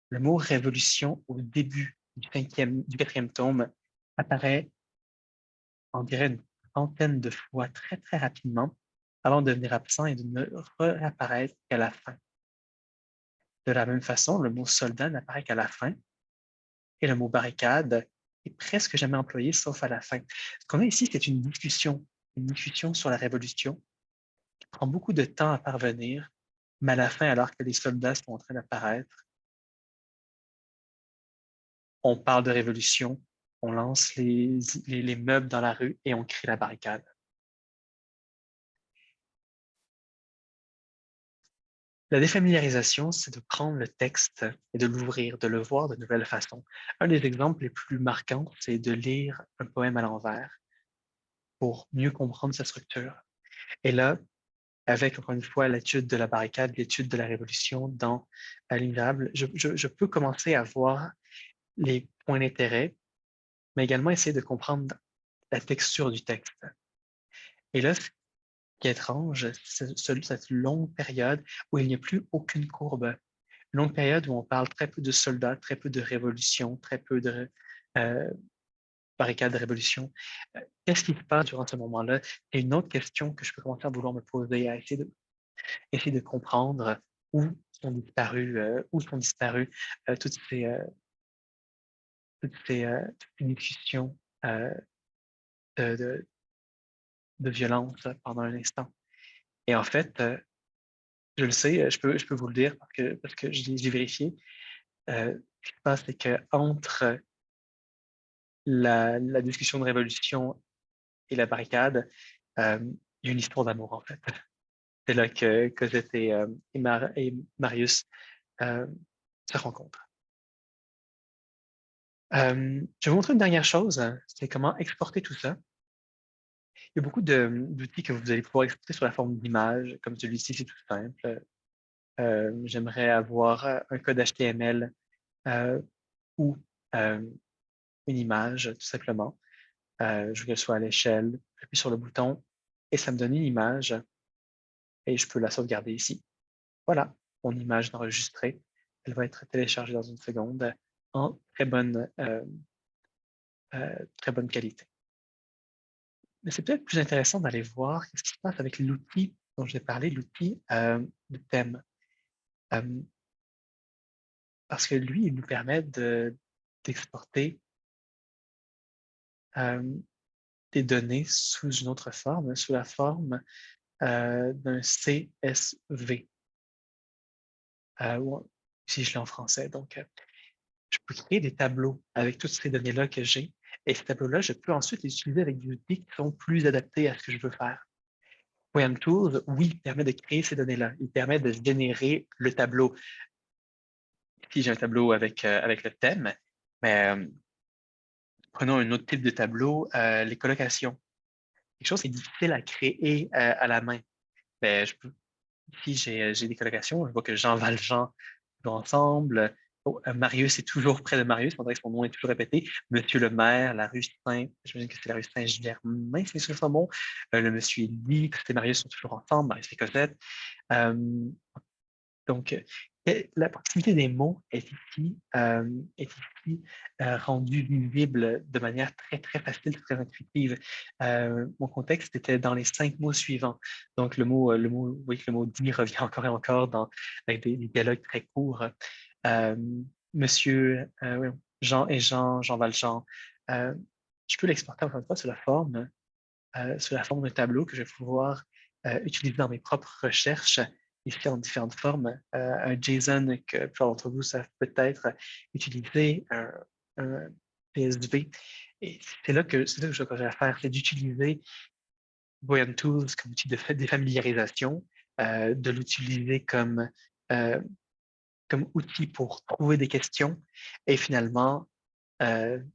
le mot révolution au début du 4e tome apparaît, on dirait, une trentaine de fois très, très rapidement avant de devenir absent et de ne réapparaître qu'à la fin. De la même façon, le mot soldat n'apparaît qu'à la fin et le mot barricade est presque jamais employé sauf à la fin. Ce qu'on a ici, c'est une discussion sur la révolution qui prend beaucoup de temps à parvenir, mais à la fin, alors que les soldats sont en train d'apparaître, on parle de révolution, on lance les meubles dans la rue et on crie la barricade. La défamiliarisation, c'est de prendre le texte et de l'ouvrir, de le voir de nouvelles façons. Un des exemples les plus marquants, c'est de lire un poème à l'envers pour mieux comprendre sa structure. Et là, avec, encore une fois, l'étude de la barricade, l'étude de la révolution dans l'Invable, je peux commencer à voir les points d'intérêt, mais également essayer de comprendre la texture du texte. Et là, ce qui est étrange, c'est cette longue période où il n'y a plus aucune courbe. Une longue période où on parle très peu de soldats, très peu de révolution, très peu de euh, barricades de révolution. Qu'est-ce qui se passe durant ce moment-là? Et une autre question que je peux commencer à vouloir me poser, à essayer de comprendre où sont disparues toutes ces discussions euh, de, de, de violence pendant un instant. Et en fait, je le sais, je peux vous le dire parce que j'ai vérifié. Ce qui se passe, c'est qu'entre la discussion de révolution et la barricade, il y a une histoire d'amour, en fait. C'est là que Cosette et Marius se rencontrent. Je vais vous montrer une dernière chose, c'est comment exporter tout ça. Il y a beaucoup d'outils que vous allez pouvoir exporter sur la forme d'images, comme celui-ci, c'est tout simple. J'aimerais avoir un code HTML ou une image, tout simplement. Je veux qu'elle soit à l'échelle. J'appuie sur le bouton et ça me donne une image et je peux la sauvegarder ici. Voilà, mon image est enregistrée. Elle va être téléchargée dans une seconde en très bonne qualité. Mais c'est peut-être plus intéressant d'aller voir ce qui se passe avec l'outil dont j'ai parlé, l'outil de thème. Euh, Parce que lui, il nous permet d'exporter des données sous une autre forme, sous la forme d'un CSV. Si je l'ai en français. Donc, je peux créer des tableaux avec toutes ces données-là que j'ai. Et ces tableaux-là, je peux ensuite les utiliser avec des outils qui sont plus adaptés à ce que je veux faire. Poem Tools, oui, il permet de créer ces données-là. Il permet de générer le tableau. Ici, j'ai un tableau avec le thème, mais prenons un autre type de tableau, les colocations. Quelque chose qui est difficile à créer à la main. Ben, ici, j'ai des colocations. Je vois que Jean Valjean sont ensemble. Oh, Marius est toujours près de Marius. On dirait que son nom est toujours répété. Monsieur le maire, la rue Saint, j'imagine que c'est la rue Saint-Germain, si c'est son nom. Le monsieur Lee, et Marius sont toujours ensemble. Marius et Cosette. Euh, donc, la proximité des mots est ici rendue visible de manière très, très facile, très intuitive. Mon contexte était dans les 5 mots suivants. Donc, vous voyez que le mot dit revient encore et encore avec des dialogues très courts. Euh, Monsieur oui, Jean et Jean Valjean. Euh, je peux l'exporter encore une fois sous la forme d'un tableau que je vais pouvoir utiliser dans mes propres recherches, ici en différentes formes. Un JSON que plusieurs d'entre vous savent peut-être utiliser, un CSV. Et c'est là que je vais faire, c'est d'utiliser Voyant Tools comme outil de défamiliarisation, de l'utiliser euh, comme outil pour trouver des questions et finalement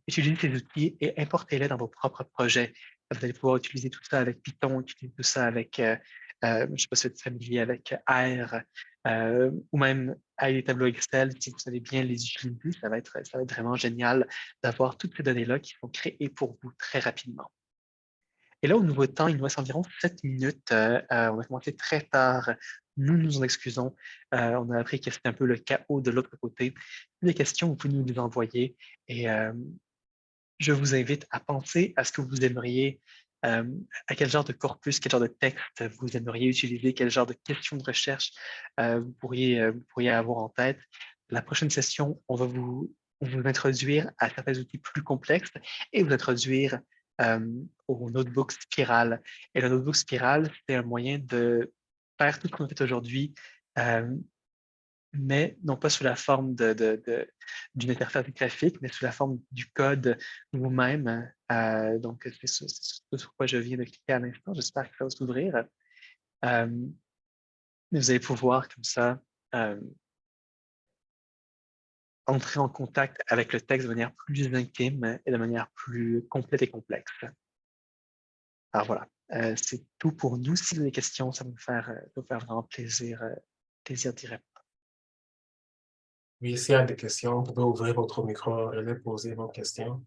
utilisez ces outils et importez-les dans vos propres projets. Vous allez pouvoir utiliser tout ça avec Python, utiliser tout ça avec, je ne sais pas si vous êtes familier avec R, ou même avec les tableaux Excel, si vous savez bien les utiliser, ça va être vraiment génial d'avoir toutes ces données-là qui sont créées pour vous très rapidement. Et là, au nouveau temps, il nous reste environ 7 minutes. On a commencé très tard. Nous nous en excusons. On a appris que c'était un peu le chaos de l'autre côté. Les questions, vous pouvez nous les envoyer. Et je vous invite à penser à ce que vous aimeriez, à quel genre de corpus, quel genre de texte vous aimeriez utiliser, quel genre de questions de recherche vous pourriez avoir en tête. La prochaine session, on va vous introduire à certains outils plus complexes et vous introduire euh, au notebook Spiral. Et le notebook Spiral, c'est un moyen de faire tout ce qu'on fait aujourd'hui, euh, mais non pas sous la forme d'une interface graphique, mais sous la forme du code vous-même. Donc, c'est sur quoi je viens de cliquer à l'instant. J'espère que ça va s'ouvrir. Euh, Vous allez pouvoir, comme ça, euh, entrer en contact avec le texte de manière plus intime et de manière plus complète et complexe. Alors voilà, c'est tout pour nous. Si vous avez des questions, ça va me faire vraiment plaisir d'y répondre. Oui, s'il y a des questions, vous pouvez ouvrir votre micro et leur poser vos questions.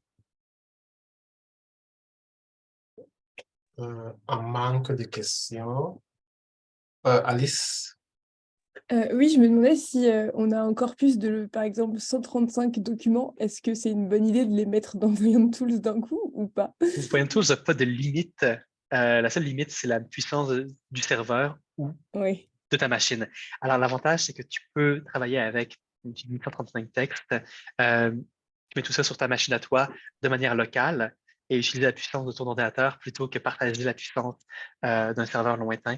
En manque de questions. Alice, Oui, je me demandais si on a un corpus de, par exemple, 135 documents, est-ce que c'est une bonne idée de les mettre dans Voyant Tools d'un coup ou pas? Voyant Tools n'a pas de limite. La seule limite, c'est la puissance du serveur ou Oui. de ta machine. Alors, l'avantage, c'est que tu peux travailler avec une 135 textes, tu mets tout ça sur ta machine à toi de manière locale et utiliser la puissance de ton ordinateur plutôt que partager la puissance d'un serveur lointain.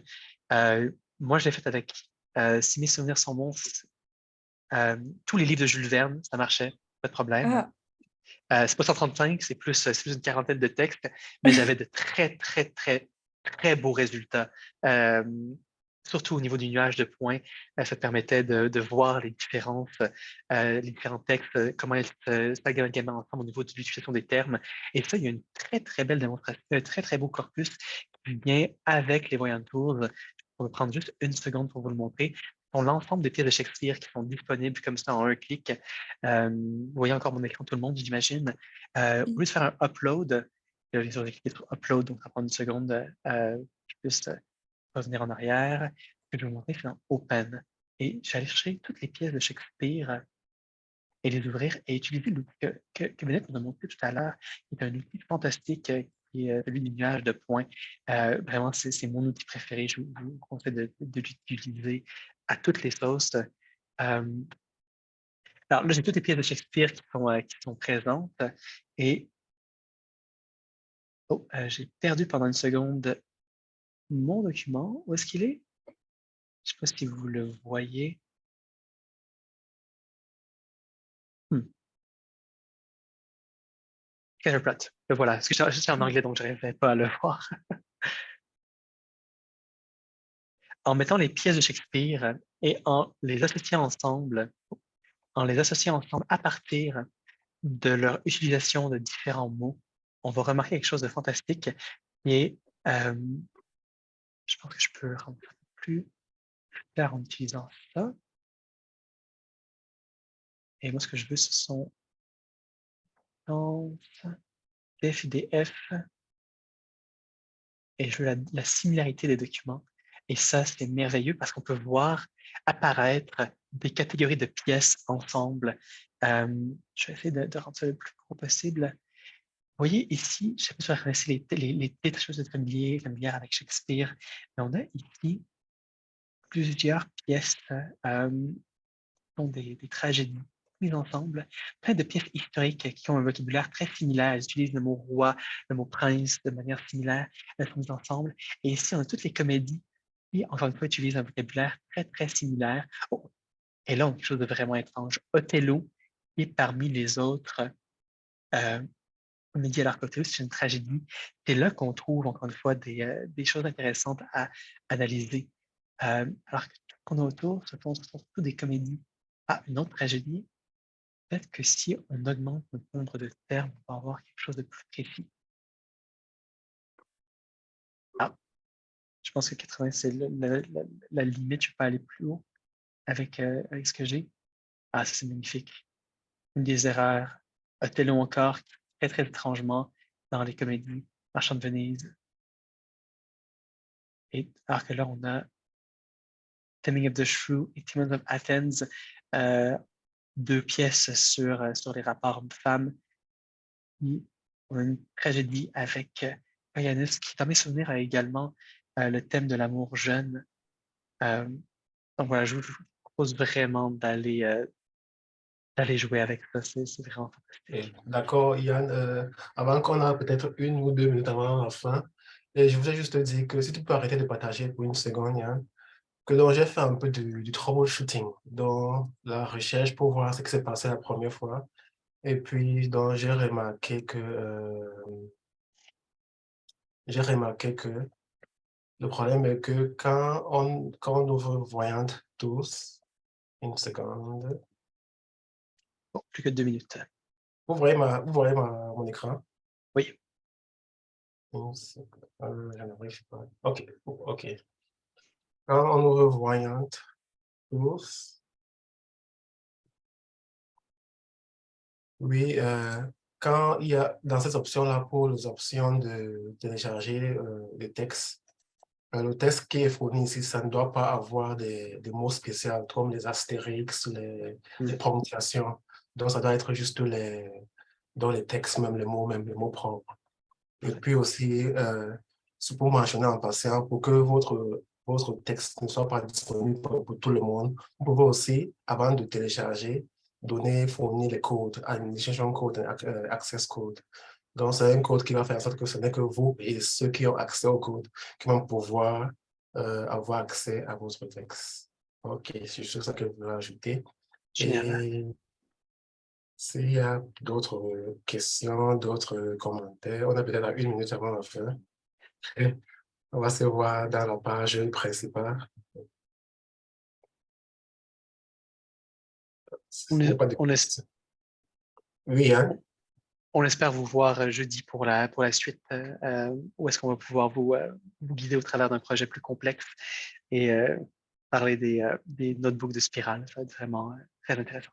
Moi, je l'ai fait avec, si mes souvenirs sont bons, tous les livres de Jules Verne, ça marchait, pas de problème. Ah, C'est pas 135, c'est plus une quarantaine de textes, mais j'avais de très, très, très, très beaux résultats. Euh, Surtout au niveau du nuage de points, ça te permettait de voir les différences, les différents textes, comment ils s'amalgamaient ensemble au niveau de l'utilisation des termes. Et ça, il y a une très, très belle démonstration, un très, très beau corpus qui vient avec les Voyant Tools. On va prendre juste une seconde pour vous le montrer. sont l'ensemble des pièces de Shakespeare qui sont disponibles comme ça en un clic. Vous voyez encore mon écran, tout le monde, j'imagine. Au lieu de faire un upload, là, j'ai cliqué sur upload, donc ça prend une seconde, je puisse revenir en arrière. Ce que je vais vous montrer, c'est dans Open. Et j'allais chercher toutes les pièces de Shakespeare et les ouvrir et utiliser l'outil que Bennett nous a montré tout à l'heure, qui est un outil fantastique qui est celui du nuage de points. Vraiment, c'est mon outil préféré. Je vous conseille de l'utiliser à toutes les sauces. Alors là, j'ai toutes les pièces de Shakespeare qui sont présentes et j'ai perdu pendant une seconde mon document. Où est-ce qu'il est? Je ne sais pas si vous le voyez. Scatterplot. Le voilà. Parce que j'étais en anglais, donc je n'arrivais pas à le voir. En mettant les pièces de Shakespeare et en les associant ensemble à partir de leur utilisation de différents mots, on va remarquer quelque chose de fantastique et je pense que je peux rendre ça plus clair en utilisant ça. Et moi, ce que je veux, ce sont DF et je veux la similarité des documents. Et ça, c'est merveilleux parce qu'on peut voir apparaître des catégories de pièces ensemble. Je vais essayer de rendre ça le plus gros possible. Vous voyez ici, je ne sais pas si vous reconnaissez les titres, choses familières avec Shakespeare, mais on a ici plusieurs pièces sont des tragédies mises ensemble, plein de pièces historiques qui ont un vocabulaire très similaire. Elles utilisent le mot roi, le mot prince de manière similaire. Elles sont mises ensemble. Et ici, on a toutes les comédies qui, encore une fois, utilisent un vocabulaire très, très similaire. Oh, et là, on a quelque chose de vraiment étrange. Othello est parmi les autres comédies, alors qu'Othello, c'est une tragédie. C'est là qu'on trouve, encore une fois, des choses intéressantes à analyser. Alors que tout ce qu'on a autour, ce sont surtout des comédies. Ah, une autre tragédie, peut-être que si on augmente le nombre de termes, on va avoir quelque chose de plus précis. Ah, je pense que 80, c'est la limite, je ne peux pas aller plus haut avec ce que j'ai. Ah, ça c'est magnifique. Une des erreurs, Othello encore, très très étrangement dans les comédies, Marchand de Venise. Et alors que là, on a Taming of the Shrew et Demons of Athens, deux pièces sur les rapports hommes-femmes. On a une tragédie avec Payanus, qui, dans mes souvenirs, a également le thème de l'amour jeune. Donc voilà, je vous propose vraiment d'aller jouer avec ça. C'est vraiment fantastique. D'accord, Yann. Avant qu'on a peut-être 1 ou 2 minutes avant la fin, et je voudrais juste te dire que si tu peux arrêter de partager pour une seconde, Yann, que donc j'ai fait un peu du troubleshooting dans la recherche pour voir ce qui s'est passé la première fois. Et puis, donc, j'ai remarqué que le problème est que quand on ouvre Voyant tous, une seconde, Bon, plus que 2 minutes. vous voyez mon écran? Oui. Une seconde, je n'arrive pas. OK, OK. Quand on ouvre Voyant tous, oui, quand il y a dans cette option-là pour les options de télécharger les textes, le texte qui est fourni ici, ça ne doit pas avoir des mots spéciaux comme les astérix, les ponctuations. Donc, ça doit être juste dans les textes, même les mots propres. Et puis aussi, c'est pour mentionner en passant, pour que votre texte ne soit pas disponible pour tout le monde, vous pouvez aussi, avant de télécharger, fournir les codes, administration code, access code. Donc, c'est un code qui va faire en sorte que ce n'est que vous et ceux qui ont accès au code qui vont pouvoir avoir accès à votre texte. OK, c'est juste ça que je veux ajouter. Génial. Et s'il y a d'autres questions, d'autres commentaires, on a peut-être à 1 minute avant la fin. On va se voir dans la page principale. S'il n'y a pas de On, questions. Oui, hein? on espère vous voir jeudi pour la suite, où est-ce qu'on va pouvoir vous guider au travers d'un projet plus complexe. Et parler des notebooks de spirale. Ça va être vraiment très intéressant.